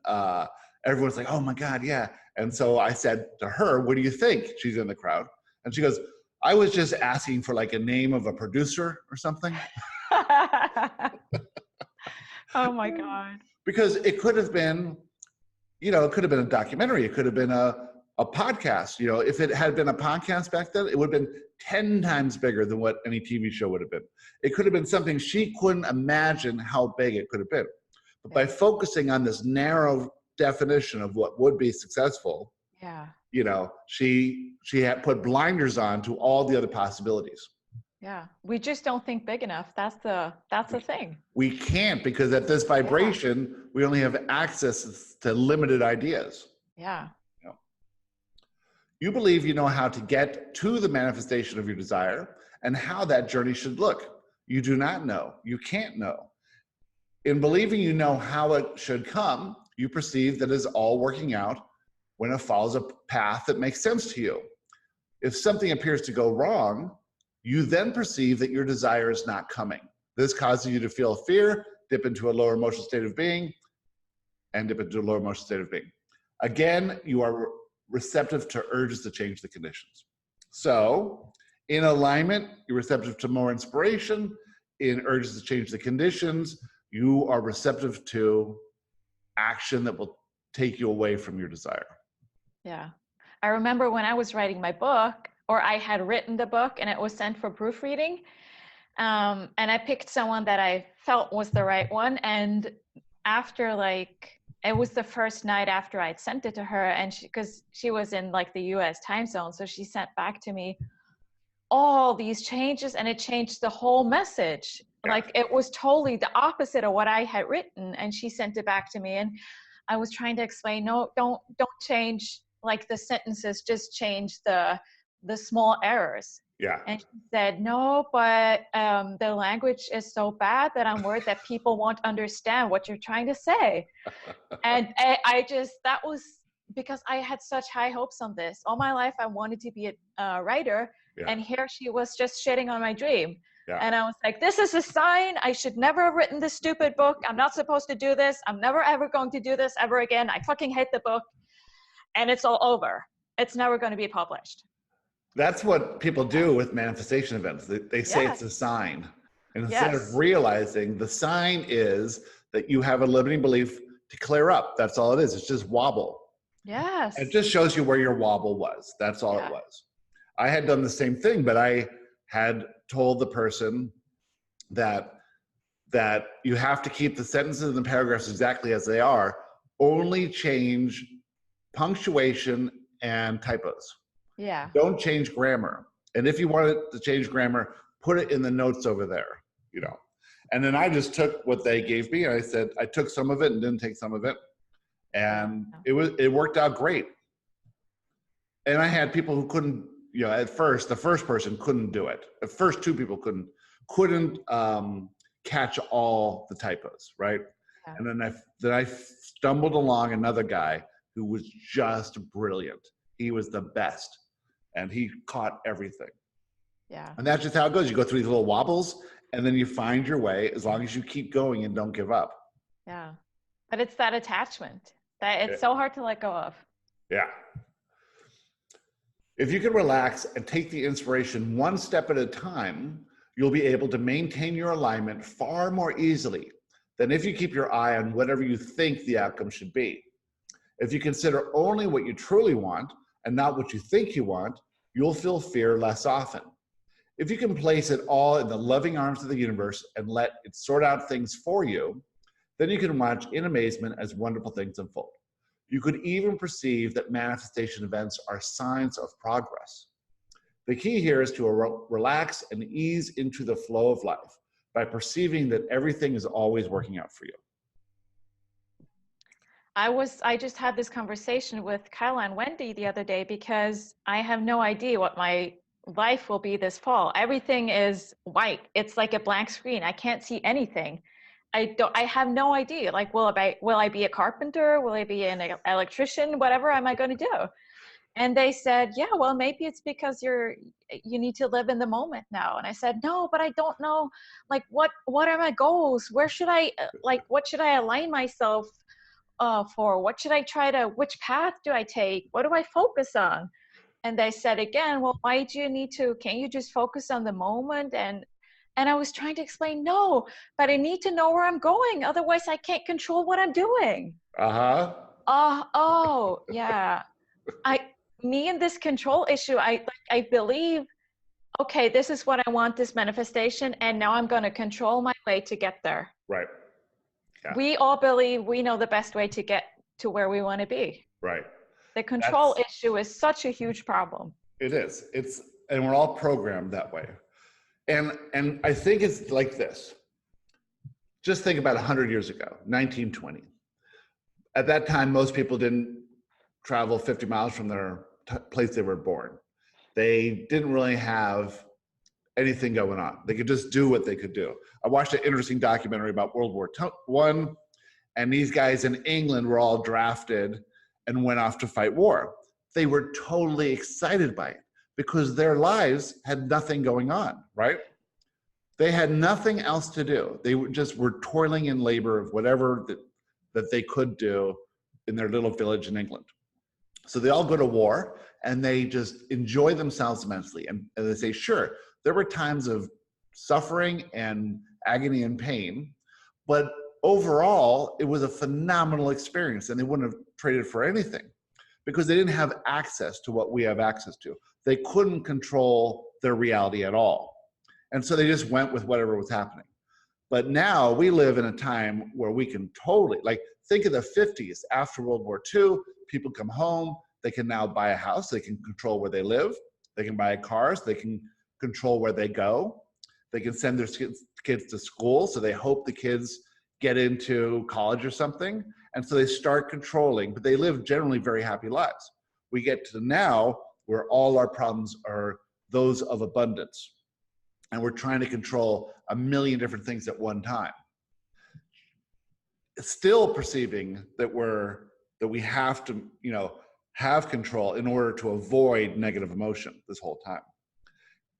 S1: everyone's like, oh my God, yeah. And so I said to her, what do you think? She's in the crowd. And she goes, I was just asking for like a name of a producer or something.
S2: Oh my God.
S1: Because it could have been, you know, it could have been a documentary. It could have been a podcast. You know, if it had been a podcast back then, it would have been 10 times bigger than what any TV show would have been. It could have been something she couldn't imagine how big it could have been. But by focusing on this narrow definition of what would be successful, you know, she had put blinders on to all the other possibilities. Yeah.
S2: We just don't think big enough. That's the thing.
S1: We can't, because at this vibration, we only have access to limited ideas.
S2: Yeah.
S1: You believe you know how to get to the manifestation of your desire and how that journey should look. You do not know. You can't know. In believing you know how it should come, you perceive that it is all working out when it follows a path that makes sense to you. If something appears to go wrong, you then perceive that your desire is not coming. This causes you to feel fear, dip into a lower emotional state of being, and dip into a lower emotional state of being. Again, you are receptive to urges to change the conditions. So, in alignment, you're receptive to more inspiration. In urges to change the conditions, you are receptive to action that will take you away from your desire.
S2: Yeah. I remember when I was writing my book, or I had written the book and it was sent for proofreading. And I picked someone that I felt was the right one. And after it was the first night after I'd sent it to her, and because she was in like the US time zone. So she sent back to me all these changes, and it changed the whole message. Like it was totally the opposite of what I had written. And she sent it back to me, and I was trying to explain, no, don't change like the sentences, just change the small errors.
S1: Yeah.
S2: And she said, no, but the language is so bad that I'm worried that people won't understand what you're trying to say. And that was because I had such high hopes on this. All my life, I wanted to be a writer. Yeah. And here she was just shitting on my dream. Yeah. And I was like, this is a sign. I should never have written this stupid book. I'm not supposed to do this. I'm never, ever going to do this ever again. I fucking hate the book. And it's all over. It's never going to be published.
S1: That's what people do with manifestation events. They say it's a sign. And instead of realizing the sign is that you have a limiting belief to clear up. That's all it is. It's just wobble.
S2: Yes.
S1: It just shows you where your wobble was. That's all it was. I had done the same thing, but I had told the person that you have to keep the sentences and the paragraphs exactly as they are. Only change punctuation and typos.
S2: Yeah.
S1: Don't change grammar. And if you wanted to change grammar, put it in the notes over there, you know. And then I just took what they gave me, and I said, I took some of it and didn't take some of it. And it worked out great. And I had people who couldn't, you know, at first, the first person couldn't do it. The first 2 people couldn't catch all the typos, right? Yeah. And then I stumbled along another guy who was just brilliant. He was the best, and he caught everything.
S2: Yeah.
S1: And that's just how it goes. You go through these little wobbles, and then you find your way as long as you keep going and don't give up.
S2: Yeah. But it's that attachment that it's so hard to let go of.
S1: Yeah. If you can relax and take the inspiration one step at a time, you'll be able to maintain your alignment far more easily than if you keep your eye on whatever you think the outcome should be. If you consider only what you truly want and not what you think you want, you'll feel fear less often. If you can place it all in the loving arms of the universe and let it sort out things for you, then you can watch in amazement as wonderful things unfold. You could even perceive that manifestation events are signs of progress. The key here is to relax and ease into the flow of life by perceiving that everything is always working out for you.
S2: I just had this conversation with Kyla and Wendy the other day because I have no idea what my life will be this fall. Everything is white. It's like a blank screen. I can't see anything. I have no idea. Like, will I be a carpenter? Will I be an electrician? Whatever am I going to do? And they said, yeah, well, maybe it's because you need to live in the moment now. And I said, no, but I don't know, like, what are my goals? Where should what should I align myself for? What should I which path do I take? What do I focus on? And they said again, well, why do you need to, can't you just focus on the moment? And I was trying to explain, no, but I need to know where I'm going. Otherwise I can't control what I'm doing.
S1: Uh-huh.
S2: Oh, yeah. Me and this control issue, I believe, okay, this is what I want, this manifestation, and now I'm going to control my way to get there.
S1: Right. Yeah.
S2: We all believe we know the best way to get to where we want to be.
S1: Right.
S2: The control issue is such a huge problem.
S1: It is. And we're all programmed that way. And I think it's like this. Just think about 100 years ago, 1920. At that time, most people didn't travel 50 miles from their place they were born. They didn't really have anything going on. They could just do what they could do. I watched an interesting documentary about World War I, and these guys in England were all drafted and went off to fight war. They were totally excited by it because their lives had nothing going on, right? They had nothing else to do. They were toiling in labor of whatever that they could do in their little village in England. So they all go to war and they just enjoy themselves immensely. And they say, sure, there were times of suffering and agony and pain, but overall, it was a phenomenal experience and they wouldn't have traded for anything because they didn't have access to what we have access to. They couldn't control their reality at all. And so they just went with whatever was happening. But now we live in a time where we can totally, like, think of the 50s after World War II, people come home, they can now buy a house, they can control where they live, they can buy cars, they can control where they go, they can send their kids to school, so they hope the kids get into college or something, and so they start controlling, but they live generally very happy lives. We get to now where all our problems are those of abundance, and we're trying to control a million different things at one time. Still perceiving that we have to, have control in order to avoid negative emotion this whole time.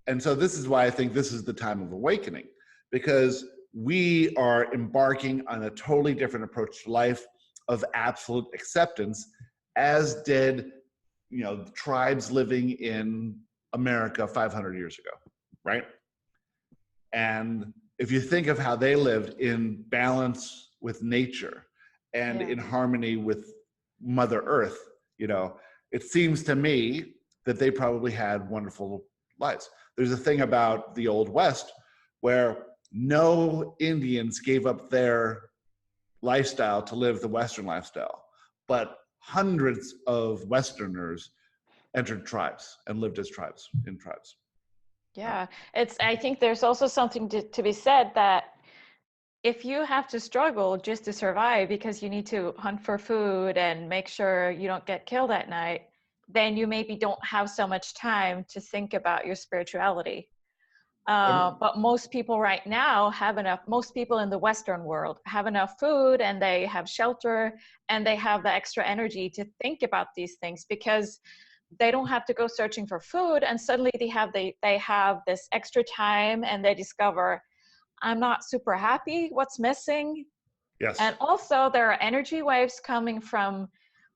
S1: And so this is why I think this is the time of awakening, because we are embarking on a totally different approach to life of absolute acceptance, as did, the tribes living in America 500 years ago, right? And if you think of how they lived in balance with nature and in harmony with Mother Earth, it seems to me that they probably had wonderful lives. There's a thing about the Old West where no Indians gave up their lifestyle to live the Western lifestyle, but hundreds of Westerners entered tribes and lived as tribes in tribes.
S2: Yeah, I think there's also something to be said that if you have to struggle just to survive because you need to hunt for food and make sure you don't get killed at night, then you maybe don't have so much time to think about your spirituality. But most people right now most people in the Western world have enough food and they have shelter and they have the extra energy to think about these things because they don't have to go searching for food, and suddenly they have this extra time and they discover, I'm not super happy. What's missing?
S1: Yes.
S2: And also there are energy waves coming from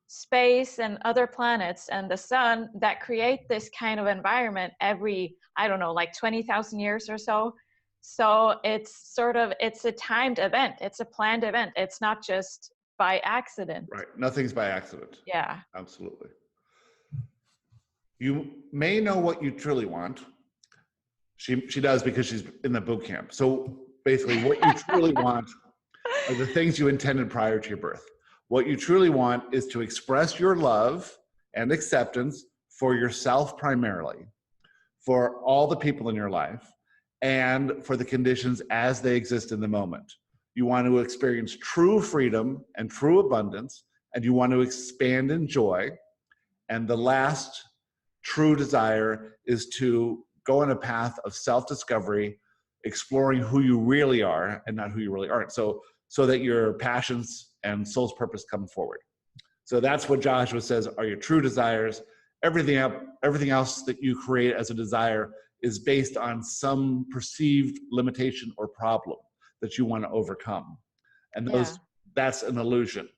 S2: space and other planets and the sun that create this kind of environment every, I don't know, like 20,000 years or so. So it's it's a timed event. It's a planned event. It's not just by accident.
S1: Right. Nothing's by accident.
S2: Yeah.
S1: Absolutely. You may know what you truly want. She does, because she's in the boot camp. So basically what you truly want are the things you intended prior to your birth. What you truly want is to express your love and acceptance for yourself primarily, for all the people in your life, and for the conditions as they exist in the moment. You want to experience true freedom and true abundance, and you want to expand in joy. And the last true desire is to go on a path of self-discovery, exploring who you really are and not who you really aren't. So that your passions and soul's purpose come forward. So that's what Joshua says are your true desires. Everything else that you create as a desire is based on some perceived limitation or problem that you want to overcome. And that's an illusion.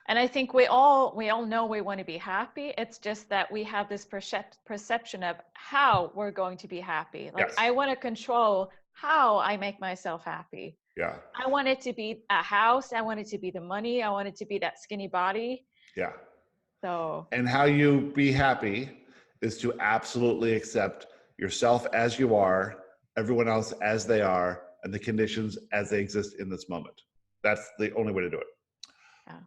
S2: And I think we all know we want to be happy. It's just that we have this perception of how we're going to be happy. Like,
S1: Yes.
S2: I want to control how I make myself happy.
S1: Yeah.
S2: I want it to be a house. I want it to be the money. I want it to be that skinny body.
S1: Yeah.
S2: So.
S1: And how you be happy is to absolutely accept yourself as you are, everyone else as they are, and the conditions as they exist in this moment. That's the only way to do it.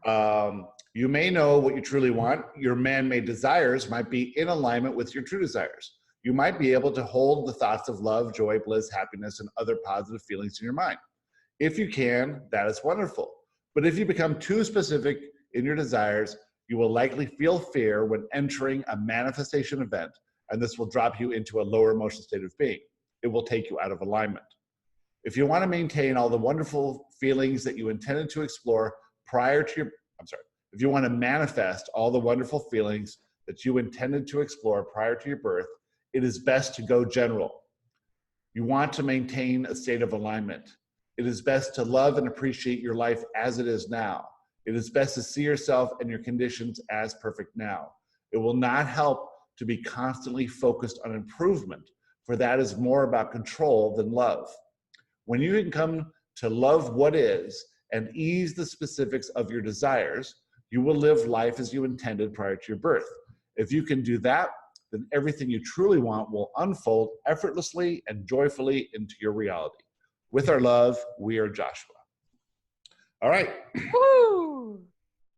S1: Yeah. You may know what you truly want. Your man-made desires might be in alignment with your true desires. You might be able to hold the thoughts of love, joy, bliss, happiness, and other positive feelings in your mind. If you can, that is wonderful. But if you become too specific in your desires, you will likely feel fear when entering a manifestation event, and this will drop you into a lower emotional state of being. It will take you out of alignment. If you want to maintain all the wonderful feelings that you intended to explore prior to your, if you want to manifest all the wonderful feelings that you intended to explore prior to your birth, it is best to go general. You want to maintain a state of alignment. It is best to love and appreciate your life as it is now. It is best to see yourself and your conditions as perfect now. It will not help to be constantly focused on improvement, for that is more about control than love. When you can come to love what is and ease the specifics of your desires, you will live life as you intended prior to your birth. If you can do that, then everything you truly want will unfold effortlessly and joyfully into your reality. With our love, we are Joshua. All right.
S2: Woo!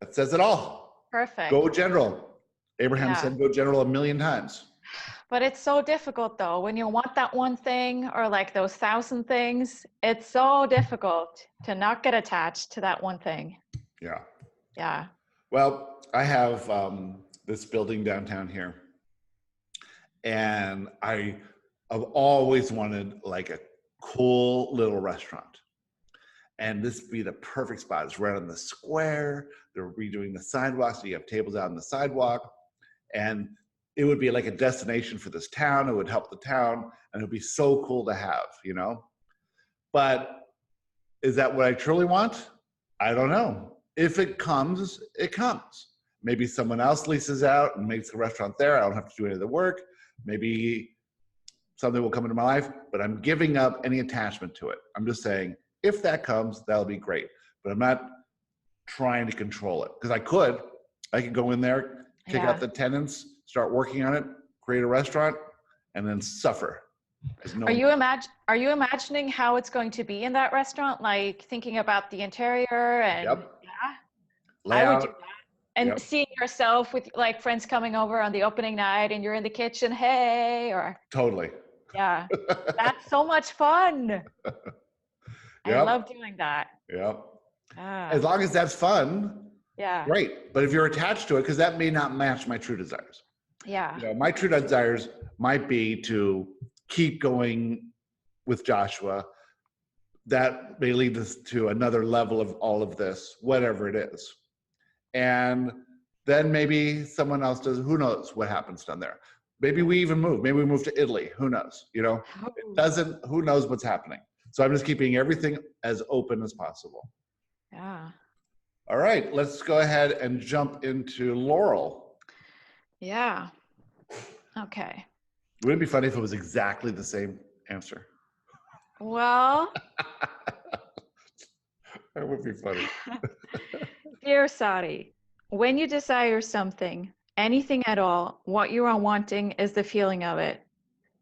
S1: That says it all.
S2: Perfect.
S1: Go general. Abraham said go general 1,000,000 times.
S2: But it's so difficult though, when you want that one thing or like those 1,000 things, it's so difficult to not get attached to that one thing.
S1: Yeah.
S2: Yeah.
S1: Well, I have this building downtown here, and I've always wanted like a cool little restaurant. And this would be the perfect spot. It's right on the square. They're redoing the sidewalk, so you have tables out on the sidewalk. And it would be like a destination for this town. It would help the town, and it would be so cool to have, you know? But is that what I truly want? I don't know. If it comes, it comes. Maybe someone else leases out and makes a restaurant there. I don't have to do any of the work. Maybe something will come into my life, but I'm giving up any attachment to it. I'm just saying, if that comes, that'll be great. But I'm not trying to control it, because I could go in there, kick out the tenants, start working on it, create a restaurant, and then suffer.
S2: Are you imagining how it's going to be in that restaurant? Like thinking about the interior and
S1: Layout.
S2: I would do that. And seeing yourself with like friends coming over on the opening night and you're in the kitchen, hey, or
S1: totally.
S2: Yeah. That's so much fun. I love doing that.
S1: Yep. As long as that's fun.
S2: Yeah.
S1: Great. But if you're attached to it, because that may not match my true desires.
S2: Yeah.
S1: You know, my true desires might be to keep going with Joshua. That may lead us to another level of all of this, whatever it is. And then maybe someone else does, who knows what happens down there. Maybe we even move. Maybe we move to Italy. Who knows? You know, it doesn't, who knows what's happening. So I'm just keeping everything as open as possible.
S2: Yeah.
S1: All right, let's go ahead and jump into Laurel.
S2: Yeah. Okay.
S1: Wouldn't it be funny if it was exactly the same answer?
S2: Well,
S1: That would be funny.
S2: dear Sari, when you desire something, anything at all, what you are wanting is the feeling of it.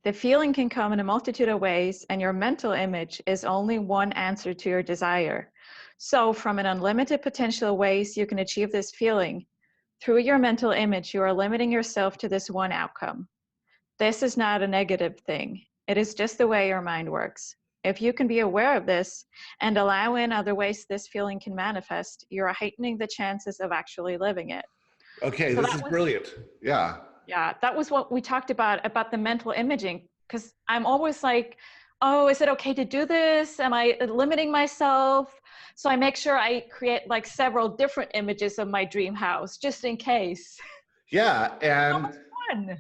S2: The feeling can come in a multitude of ways, and your mental image is only one answer to your desire. So, from an unlimited potential ways you can achieve this feeling, through your mental image, you are limiting yourself to this one outcome. This is not a negative thing. It is just the way your mind works. If you can be aware of this and allow in other ways this feeling can manifest, you're heightening the chances of actually living it.
S1: Okay,
S2: So
S1: this
S2: that
S1: is
S2: was,
S1: brilliant. Yeah.
S2: yeah, that was what we talked about the mental imaging, because I'm always like, oh, is it okay to do this? Am I limiting myself? So I make sure I create like several different images of my dream house just in case.
S1: Yeah,
S2: That
S1: and
S2: was fun.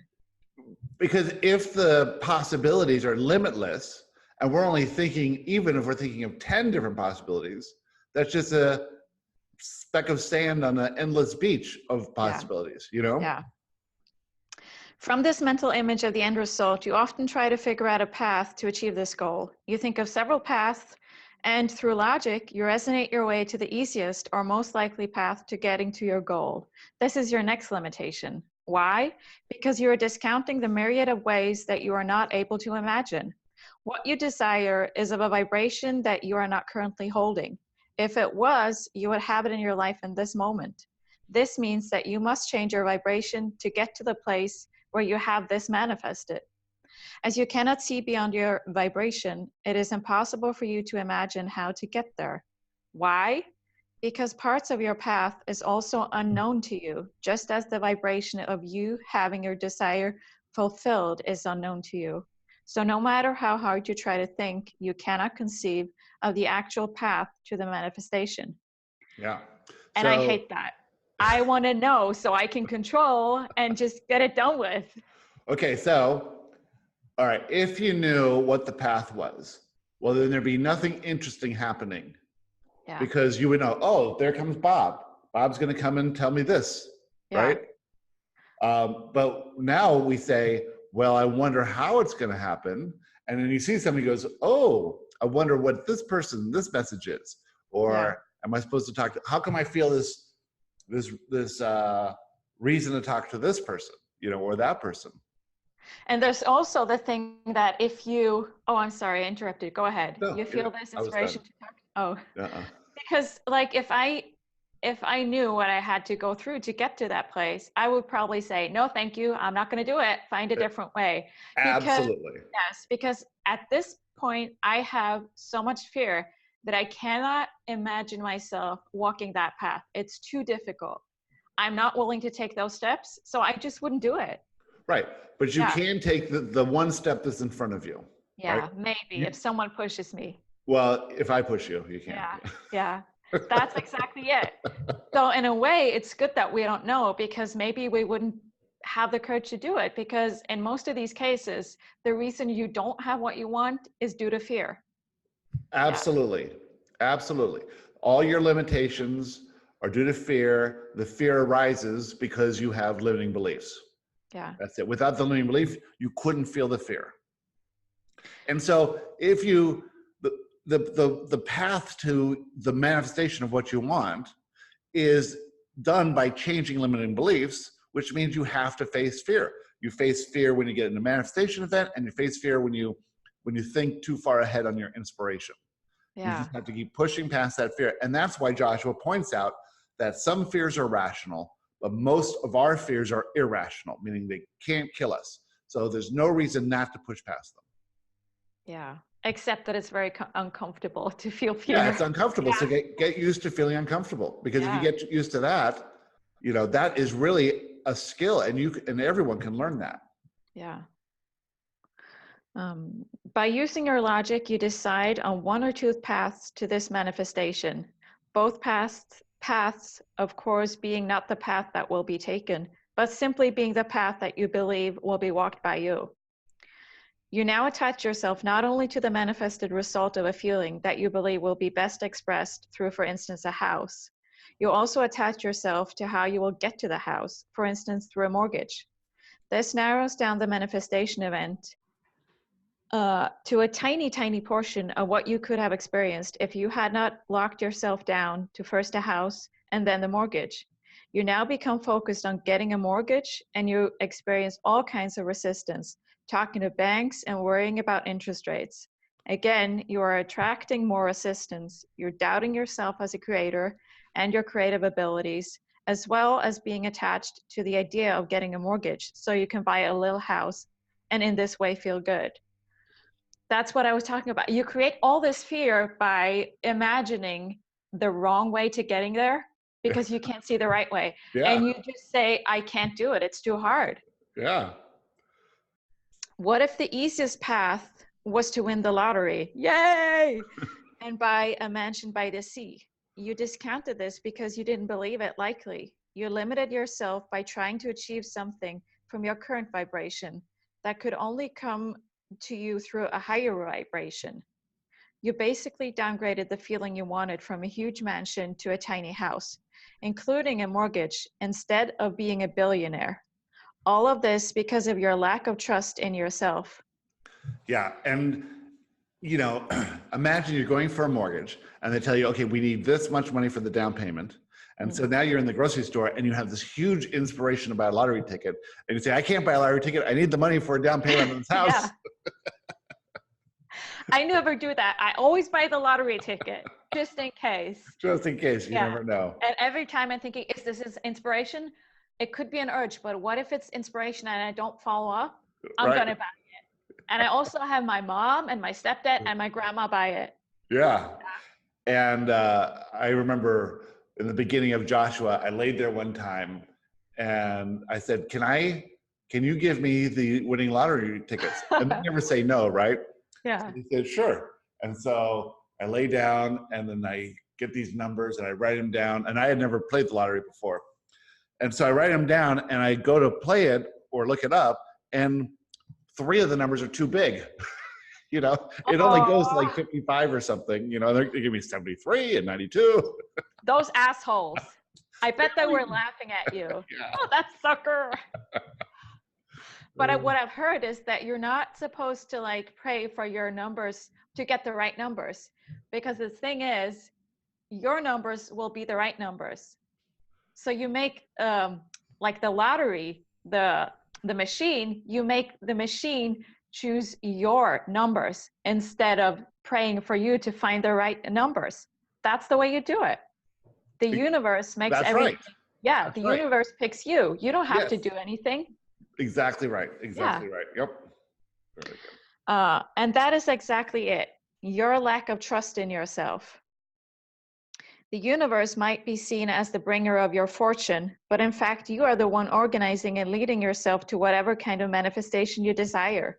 S1: because if the possibilities are limitless, and we're only thinking, even if we're thinking of 10 different possibilities, that's just a speck of sand on an endless beach of
S2: Yeah,
S1: possibilities, you know?
S2: yeah. From this mental image of the end result, you often try to figure out a path to achieve this goal. You think of several paths, and through logic, you resonate your way to the easiest or most likely path to getting to your goal. This is your next limitation. Why? Because you are discounting the myriad of ways that you are not able to imagine. What you desire is of a vibration that you are not currently holding. If it was, you would have it in your life in this moment. This means that you must change your vibration to get to the place where you have this manifested. As you cannot see beyond your vibration, it is impossible for you to imagine how to get there. Why? Because parts of your path is also unknown to you, just as the vibration of you having your desire fulfilled is unknown to you. So no matter how hard you try to think, you cannot conceive of the actual path to the manifestation.
S1: Yeah.
S2: And I
S1: So,
S2: hate that. I want to know so I can control and just get it done with.
S1: okay, so, all right, if you knew what the path was, well, then there'd be nothing interesting happening
S2: Yeah.
S1: because you would know, oh, there comes Bob. Bob's going to come and tell me this,
S2: Yeah.
S1: right? But now we say, well, I wonder how it's going to happen. And then you see somebody goes, oh, I wonder what this message is. Or
S2: Yeah.
S1: am I supposed to talk to, how come I feel this reason to talk to this person, you know, or that person?
S2: And there's also the thing that if you, oh, I'm sorry, I interrupted. Go ahead.
S1: No,
S2: You feel this
S1: I was done.
S2: inspiration to talk? Oh,
S1: Uh-uh.
S2: because like if I knew what I had to go through to get to that place, I would probably say, no, thank you. I'm not going to do it. Find a different way. Because,
S1: Absolutely.
S2: yes, because at this point, I have so much fear that I cannot imagine myself walking that path. It's too difficult. I'm not willing to take those steps. So I just wouldn't do it.
S1: Right. But you
S2: Yeah.
S1: can take the one step that's in front of you.
S2: Yeah,
S1: Right?
S2: maybe if someone pushes me.
S1: Well, if I push you, you can.
S2: Yeah, yeah. That's exactly it. So in a way, it's good that we don't know because maybe we wouldn't have the courage to do it because in most of these cases, the reason you don't have what you want is due to fear.
S1: Absolutely. Absolutely. All your limitations are due to fear. The fear arises because you have limiting beliefs.
S2: Yeah.
S1: That's it. Without the limiting belief, you couldn't feel the fear. And so if you, the path to the manifestation of what you want is done by changing limiting beliefs, which means you have to face fear. You face fear when you get in a manifestation event, and you face fear when you think too far ahead on your inspiration. You
S2: Yeah.
S1: just have to keep pushing past that fear. And that's why Joshua points out that some fears are rational, but most of our fears are irrational, meaning they can't kill us. So there's no reason not to push past them.
S2: Yeah. Except that it's very uncomfortable to feel fear.
S1: Yeah, it's uncomfortable.
S2: Yeah.
S1: So get used to feeling uncomfortable, because if you
S2: Yeah.
S1: get used to that, you know, that is really a skill, and everyone can learn that.
S2: Yeah. By using your logic, you decide on one or two paths to this manifestation. Both paths, of course, being not the path that will be taken, but simply being the path that you believe will be walked by you. You now attach yourself not only to the manifested result of a feeling that you believe will be best expressed through, for instance, a house. You also attach yourself to how you will get to the house, for instance, through a mortgage. This narrows down the manifestation event to a tiny, tiny portion of what you could have experienced if you had not locked yourself down to first a house and then the mortgage. You now become focused on getting a mortgage, and you experience all kinds of resistance, talking to banks and worrying about interest rates. Again, you are attracting more resistance. You're doubting yourself as a creator and your creative abilities, as well as being attached to the idea of getting a mortgage so you can buy a little house and in this way feel good. That's what I was talking about. You create all this fear by imagining the wrong way to getting there because you can't see the right way.
S1: Yeah.
S2: And you just say, I can't do it. It's too hard.
S1: Yeah.
S2: What if the easiest path was to win the lottery? Yay! And buy a mansion by the sea? You discounted this because you didn't believe it likely. You limited yourself by trying to achieve something from your current vibration that could only come to you through a higher vibration. You basically downgraded the feeling you wanted from a huge mansion to a tiny house, including a mortgage, instead of being a billionaire. All of this because of your lack of trust in yourself.
S1: Yeah. And, you know, imagine you're going for a mortgage and they tell you, okay, we need this much money for the down payment. And so now you're in the grocery store and you have this huge inspiration about a lottery ticket. And you say, I can't buy a lottery ticket. I need the money for a down payment on this house.
S2: Yeah. I never do that. I always buy the lottery ticket just in case.
S1: Just in case, you never know.
S2: And every time I'm thinking, is this inspiration? It could be an urge, but what if it's inspiration and I don't follow up? I'm going to buy it. And I also have my mom and my stepdad and my grandma buy it.
S1: Yeah. And I remember in the beginning of Joshua, I laid there one time and I said, can you give me the winning lottery tickets? And they never say no, right?
S2: Yeah.
S1: So he said, sure. And so I lay down and then I get these numbers and I write them down. And I had never played the lottery before. And so I write them down and I go to play it or look it up, and 3 of the numbers are too big. You know, it only goes to like 55 or something. You know, they give me 73 and 92.
S2: Those assholes. I bet they were laughing at you. Yeah. Oh, that sucker. But what I've heard is that you're not supposed to like pray for your numbers to get the right numbers, because the thing is, your numbers will be the right numbers. So you make like the lottery, the machine, you make the machine choose your numbers instead of praying for you to find the right numbers. That's the way you do it. The universe makes everything. Right. Yeah, that's the universe picks you. You don't have to do anything.
S1: Exactly right. Exactly right. Yep. Very
S2: good. And that is exactly it. Your lack of trust in yourself. The universe might be seen as the bringer of your fortune, but in fact, you are the one organizing and leading yourself to whatever kind of manifestation you desire.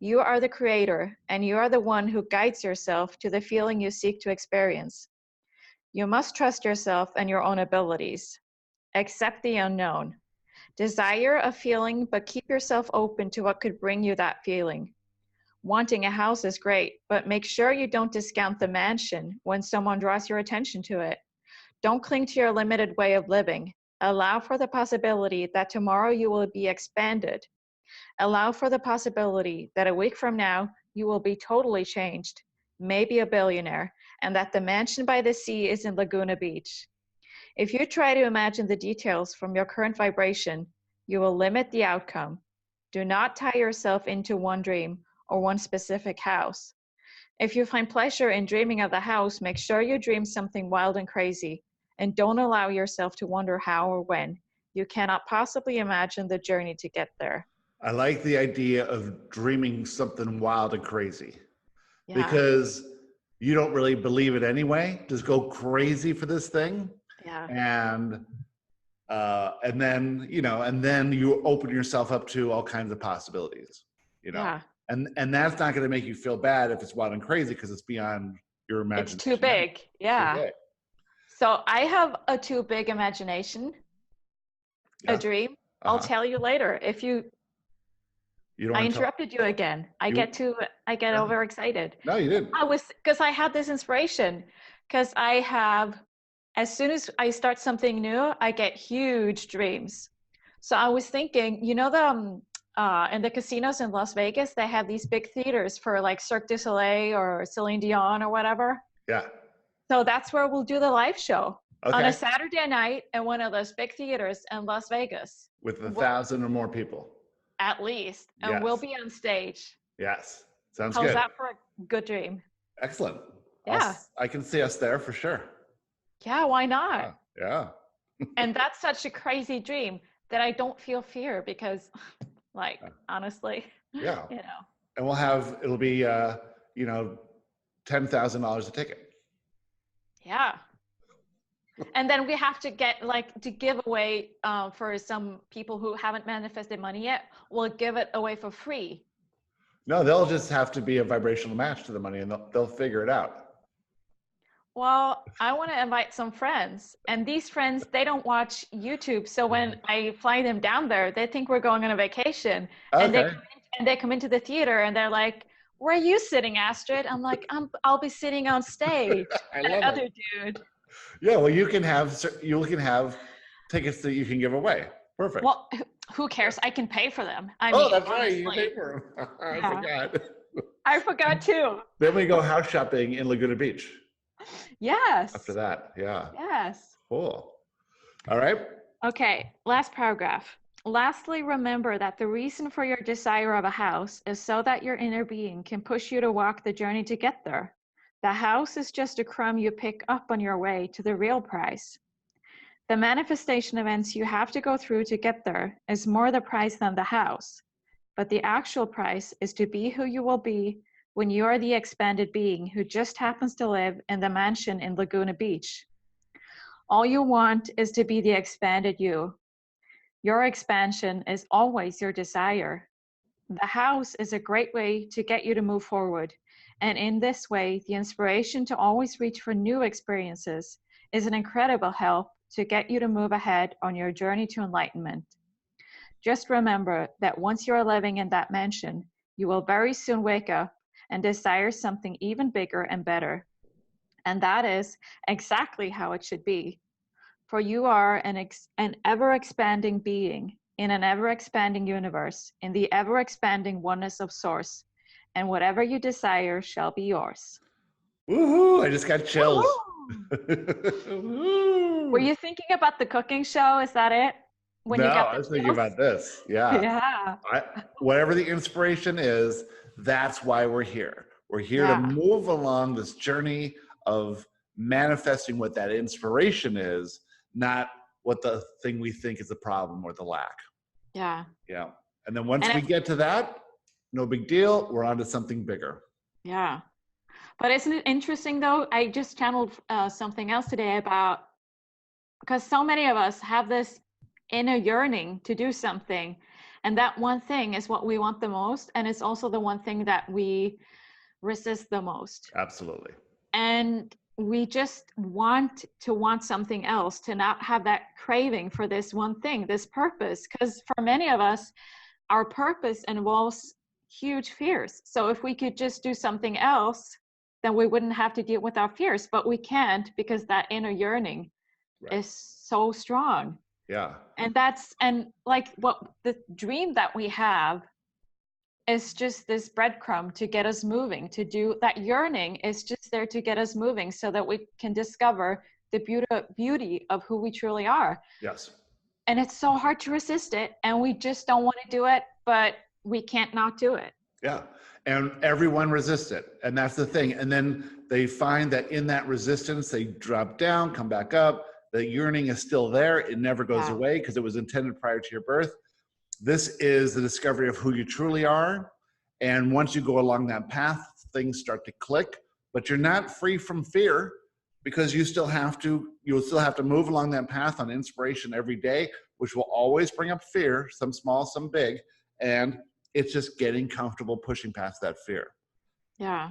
S2: You are the creator, and you are the one who guides yourself to the feeling you seek to experience. You must trust yourself and your own abilities. Accept the unknown. Desire a feeling, but keep yourself open to what could bring you that feeling. Wanting a house is great, but make sure you don't discount the mansion when someone draws your attention to it. Don't cling to your limited way of living. Allow for the possibility that tomorrow you will be expanded. Allow for the possibility that a week from now, you will be totally changed, maybe a billionaire, and that the mansion by the sea is in Laguna Beach. If you try to imagine the details from your current vibration, you will limit the outcome. Do not tie yourself into one dream or one specific house. If you find pleasure in dreaming of the house, make sure you dream something wild and crazy, and don't allow yourself to wonder how or when. You cannot possibly imagine the journey to get there.
S1: I like the idea of dreaming something wild and crazy, because you don't really believe it anyway. Just go crazy for this thing.
S2: Yeah.
S1: And then, you know, and then you open yourself up to all kinds of possibilities, you know. Yeah. And that's not going to make you feel bad if it's wild and crazy, because it's beyond your imagination.
S2: It's too big. Yeah. Too big. So I have a too big imagination, a dream. I'll tell you later. If you
S1: You don't
S2: I
S1: want to tell.
S2: interrupted you again. I
S1: You,
S2: get
S1: no,
S2: overexcited.
S1: no, you didn't.
S2: Because I had this inspiration. Because as soon as I start something new, I get huge dreams. So I was thinking, in the casinos in Las Vegas, they have these big theaters for like Cirque du Soleil or Celine Dion or whatever.
S1: Yeah.
S2: So that's where we'll do the live show on a
S1: Okay.
S2: Saturday night in one of those big theaters in Las Vegas.
S1: With a
S2: We'll,
S1: 1,000 or more people.
S2: at least, and we'll
S1: Yes.
S2: be on stage.
S1: Yes. Sounds
S2: How's
S1: good.
S2: that for a good dream?
S1: Excellent.
S2: Yeah.
S1: I can see us there for sure.
S2: Yeah, why not?
S1: Yeah.
S2: And that's such a crazy dream that I don't feel fear because, like, honestly,
S1: Yeah.
S2: you know.
S1: And it'll be, $10,000 a ticket.
S2: Yeah. And then we have to to give away for some people who haven't manifested money yet, we'll give it away for free.
S1: No, they'll just have to be a vibrational match to the money and they'll figure it out.
S2: Well, I want to invite some friends, and these friends, they don't watch YouTube. So when I fly them down there, they think we're going on a vacation, and
S1: Okay.
S2: they come into the theater and they're like, "Where are you sitting, Astrid?" I'm like, "I'll be sitting on stage."
S1: I
S2: That
S1: love
S2: other
S1: it.
S2: dude.
S1: Yeah, well, you can have tickets that you can give away. Perfect.
S2: Well, who cares? I can pay for them. I
S1: Oh,
S2: mean,
S1: that's right.
S2: honestly,
S1: You can pay for them. I
S2: yeah.
S1: forgot.
S2: I forgot too.
S1: Then we go house shopping in Laguna Beach.
S2: Yes.
S1: After that, yeah.
S2: Yes.
S1: Cool. All right.
S2: Okay, last paragraph. Lastly, remember that the reason for your desire of a house is so that your inner being can push you to walk the journey to get there. The house is just a crumb you pick up on your way to the real prize. The manifestation events you have to go through to get there is more the prize than the house. But the actual price is to be who you will be when you are the expanded being who just happens to live in the mansion in Laguna Beach. All you want is to be the expanded you. Your expansion is always your desire. The house is a great way to get you to move forward. And in this way, the inspiration to always reach for new experiences is an incredible help to get you to move ahead on your journey to enlightenment. Just remember that once you are living in that mansion, you will very soon wake up and desire something even bigger and better. And that is exactly how it should be. For you are an ever-expanding being in an ever-expanding universe, in the ever-expanding oneness of Source. And whatever you desire shall be yours.
S1: Woohoo! I just got chills.
S2: Were you thinking about the cooking show? Is that it? When
S1: No,
S2: you got
S1: I
S2: the
S1: was thinking
S2: chills?
S1: about this. Yeah.
S2: Yeah.
S1: Whatever the inspiration is, that's why we're here. We're here to move along this journey of manifesting what that inspiration is, not what the thing we think is the problem or the lack.
S2: Yeah.
S1: Yeah. And then once we get to that, no big deal. We're on to something bigger.
S2: Yeah. But isn't it interesting though? I just channeled something else today about, because so many of us have this inner yearning to do something. And that one thing is what we want the most. And it's also the one thing that we resist the most.
S1: Absolutely.
S2: And we just want something else, to not have that craving for this one thing, this purpose. Because for many of us, our purpose involves huge fears. So if we could just do something else, then we wouldn't have to deal with our fears. But we can't, because that inner yearning is so strong.
S1: Yeah.
S2: And like what the dream that we have is just this breadcrumb to get us moving, to do that. Yearning is just there to get us moving so that we can discover the beauty of who we truly are.
S1: Yes.
S2: And it's so hard to resist it, and we just don't want to do it, but we can't not do it.
S1: Yeah. And everyone resists it. And that's the thing. And then they find that in that resistance, they drop down, come back up. The yearning is still there. It never goes away because it was intended prior to your birth. This is the discovery of who you truly are. And once you go along that path, things start to click, but you're not free from fear, because you'll still have to move along that path on inspiration every day, which will always bring up fear, some small, some big. And it's just getting comfortable pushing past that fear.
S2: Yeah.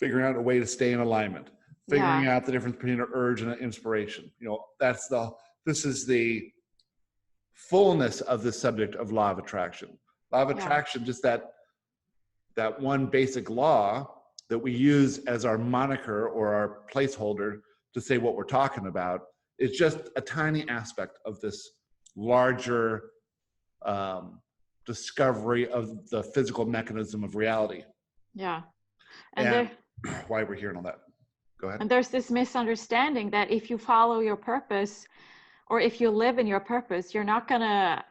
S1: Figuring out a way to stay in alignment. Figuring out the difference between an urge and an inspiration. This is the fullness of the subject of law of attraction. Law of attraction, just that one basic law that we use as our moniker or our placeholder to say what we're talking about, is just a tiny aspect of this larger discovery of the physical mechanism of reality.
S2: Yeah.
S1: And why we're here and all that. Go ahead.
S2: And there's this misunderstanding that if you follow your purpose, or if you live in your purpose, you're not going to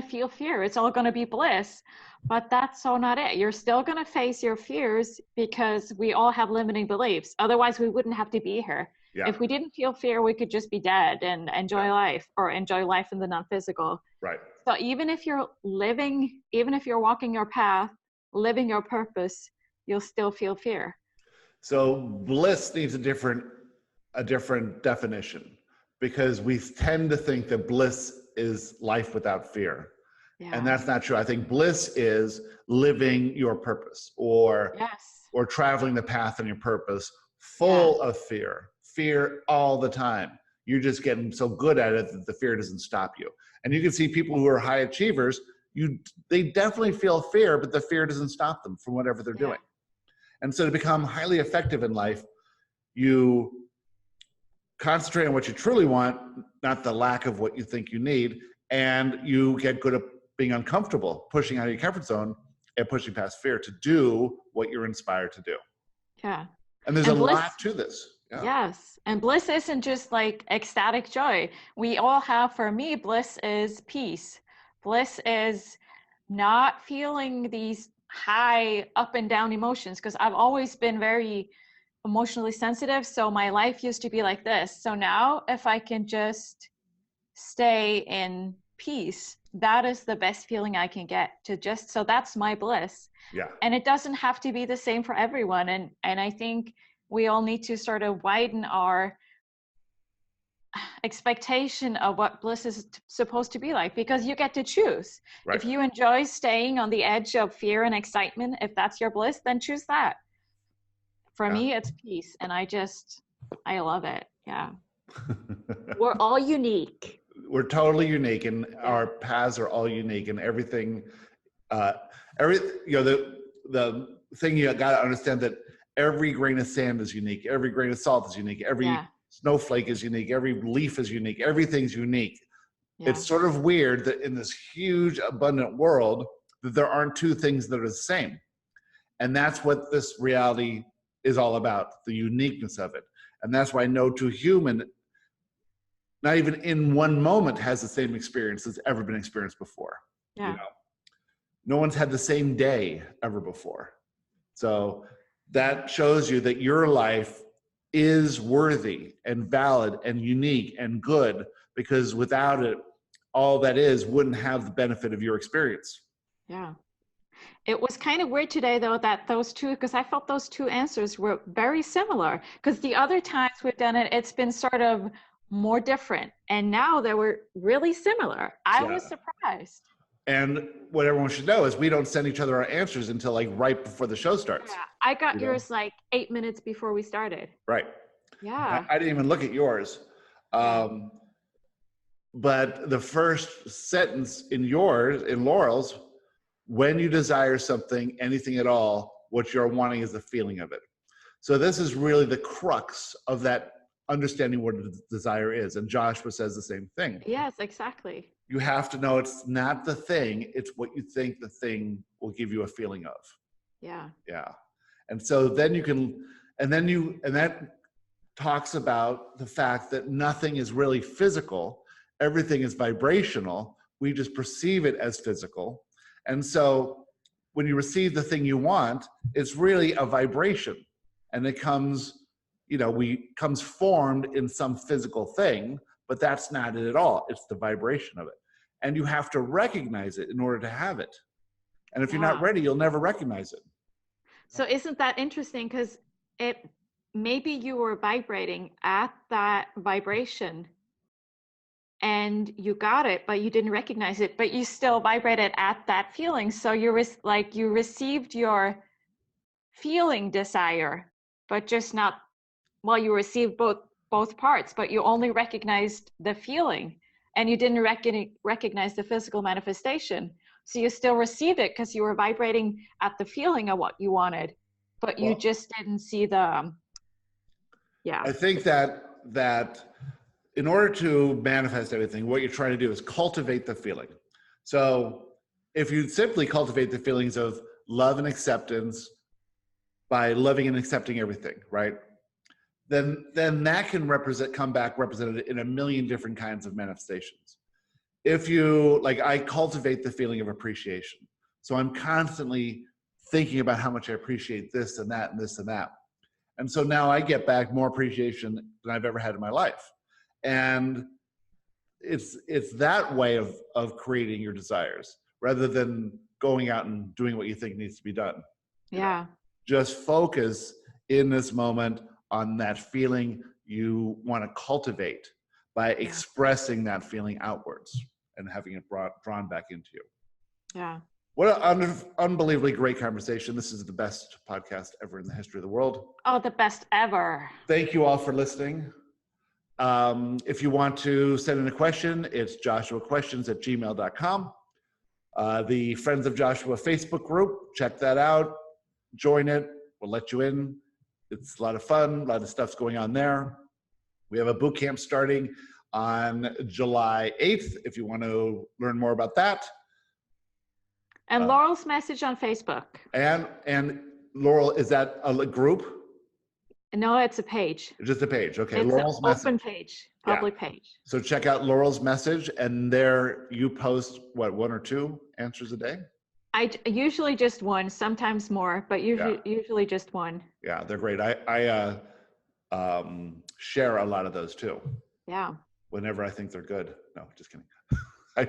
S2: feel fear. It's all going to be bliss. But that's so not it. You're still going to face your fears, because we all have limiting beliefs. Otherwise, we wouldn't have to be here. Yeah. If we didn't feel fear, we could just be dead and enjoy life, or enjoy life in the non-physical.
S1: Right.
S2: So even if you're walking your path, living your purpose, you'll still feel fear. So
S1: bliss needs a different definition, because we tend to think that bliss is life without fear. Yeah. And that's not true. I think bliss is living your purpose, or traveling the path on your purpose, full of fear all the time. You're just getting so good at it that the fear doesn't stop you. And you can see people who are high achievers, they definitely feel fear, but the fear doesn't stop them from whatever they're doing. And so to become highly effective in life, you concentrate on what you truly want, not the lack of what you think you need, and you get good at being uncomfortable, pushing out of your comfort zone and pushing past fear to do what you're inspired to do.
S2: Yeah.
S1: And there's a lot to this. Yeah.
S2: Yes. And bliss isn't just like ecstatic joy. We all have, for me, bliss is peace. Bliss is not feeling these high up and down emotions, because I've always been very emotionally sensitive. So my life used to be like this. So now if I can just stay in peace, that is the best feeling I can get, so that's my bliss.
S1: Yeah.
S2: And it doesn't have to be the same for everyone. And I think we all need to sort of widen our expectation of what bliss is supposed to be like, because you get to choose. Right. If you enjoy staying on the edge of fear and excitement, if that's your bliss, then choose that. For me, it's peace. And I love it. Yeah. We're all unique.
S1: We're totally unique, and our paths are all unique, and everything, the thing you got to understand that every grain of sand is unique. Every grain of salt is unique. Every snowflake is unique. Every leaf is unique. Everything's unique. Yeah. It's sort of weird that in this huge, abundant world, that there aren't two things that are the same. And that's what this reality is all about, the uniqueness of it. And that's why no two human, not even in one moment, has the same experience that's ever been experienced before.
S2: Yeah.
S1: You know? No one's had the same day ever before. So that shows you that your life is worthy and valid and unique and good, because without it, all that is wouldn't have the benefit of your experience.
S2: Yeah. It was kind of weird today, though, that those two, because I felt those two answers were very similar, because the other times we've done it, it's been sort of more different. And now they were really similar. I was surprised.
S1: And what everyone should know is we don't send each other our answers until like right before the show starts.
S2: Yeah, I got yours like 8 minutes before we started.
S1: Right.
S2: Yeah.
S1: I didn't even look at yours. But the first sentence in Laurel's, when you desire something, anything at all, what you're wanting is the feeling of it. So this is really the crux of that understanding what a desire is. And Joshua says the same thing.
S2: Yes, exactly.
S1: You have to know it's not the thing, it's what you think the thing will give you a feeling of.
S2: Yeah.
S1: Yeah. And so then you can, and that talks about the fact that nothing is really physical. Everything is vibrational. We just perceive it as physical. And so when you receive the thing you want, it's really a vibration, and it comes, comes formed in some physical thing, but that's not it at all. It's the vibration of it. And you have to recognize it in order to have it. And if you're not ready, you'll never recognize it.
S2: So isn't that interesting? Because maybe you were vibrating at that vibration and you got it, but you didn't recognize it, but you still vibrated at that feeling. So you received your feeling desire, but just not, you received both parts, but you only recognized the feeling and you didn't recognize the physical manifestation. So you still received it because you were vibrating at the feeling of what you wanted, but you just didn't see the,
S1: I think that in order to manifest everything, what you're trying to do is cultivate the feeling. So if you simply cultivate the feelings of love and acceptance by loving and accepting everything, right? Then that can come back represented in a million different kinds of manifestations. If you, like, I cultivate the feeling of appreciation. So I'm constantly thinking about how much I appreciate this and that and this and that. And so now I get back more appreciation than I've ever had in my life. And it's that way of creating your desires rather than going out and doing what you think needs to be done.
S2: Yeah.
S1: Just focus in this moment on that feeling you want to cultivate by expressing that feeling outwards and having it drawn back into you.
S2: Yeah.
S1: What an unbelievably great conversation. This is the best podcast ever in the history of the world.
S2: Oh, the best ever.
S1: Thank you all for listening. If you want to send in a question, it's joshuaquestions@gmail.com. The Friends of Joshua Facebook group, check that out. Join it. We'll let you in. It's a lot of fun. A lot of stuff's going on there. We have a boot camp starting on July 8th if you want to learn more about that.
S2: And Laurel's message on Facebook.
S1: And Laurel, is that a group?
S2: No, it's a page.
S1: Just a page. Okay.
S2: It's
S1: Laurel's
S2: an
S1: message.
S2: open page, public page.
S1: So check out Laurel's message, and there you post what, 1 or 2 answers a day?
S2: I usually just one, sometimes more, but usually just one.
S1: Yeah, they're great. I share a lot of those too.
S2: Yeah.
S1: Whenever I think they're good. No, just kidding.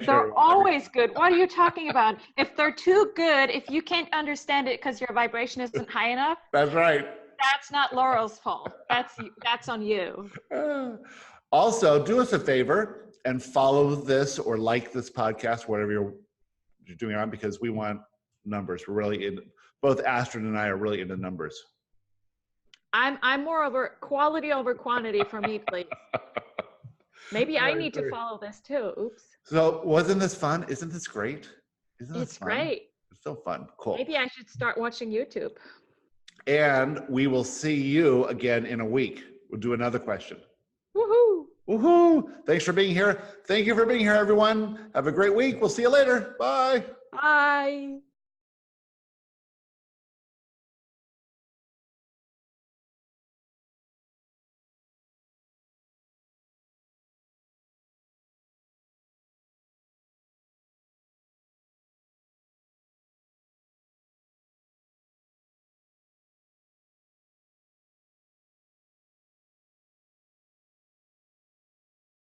S2: They're always good. What are you talking about? If they're too good, if you can't understand it because your vibration isn't high enough,
S1: that's right.
S2: That's not Laurel's fault. That's on you.
S1: Also, do us a favor and follow this or like this podcast, whatever you're doing on, because we want numbers. We're really in. Both Astrid and I are really into numbers.
S2: I'm more over quality over quantity for me, please. Maybe I need to follow this too. Oops.
S1: So wasn't this fun? Isn't this great?
S2: It's great.
S1: It's so fun. Cool.
S2: Maybe I should start watching YouTube.
S1: And we will see you again in a week. We'll do another question.
S2: Woohoo!
S1: Woohoo! Thanks for being here. Thank you for being here, everyone. Have a great week. We'll see you later. Bye.
S2: Bye.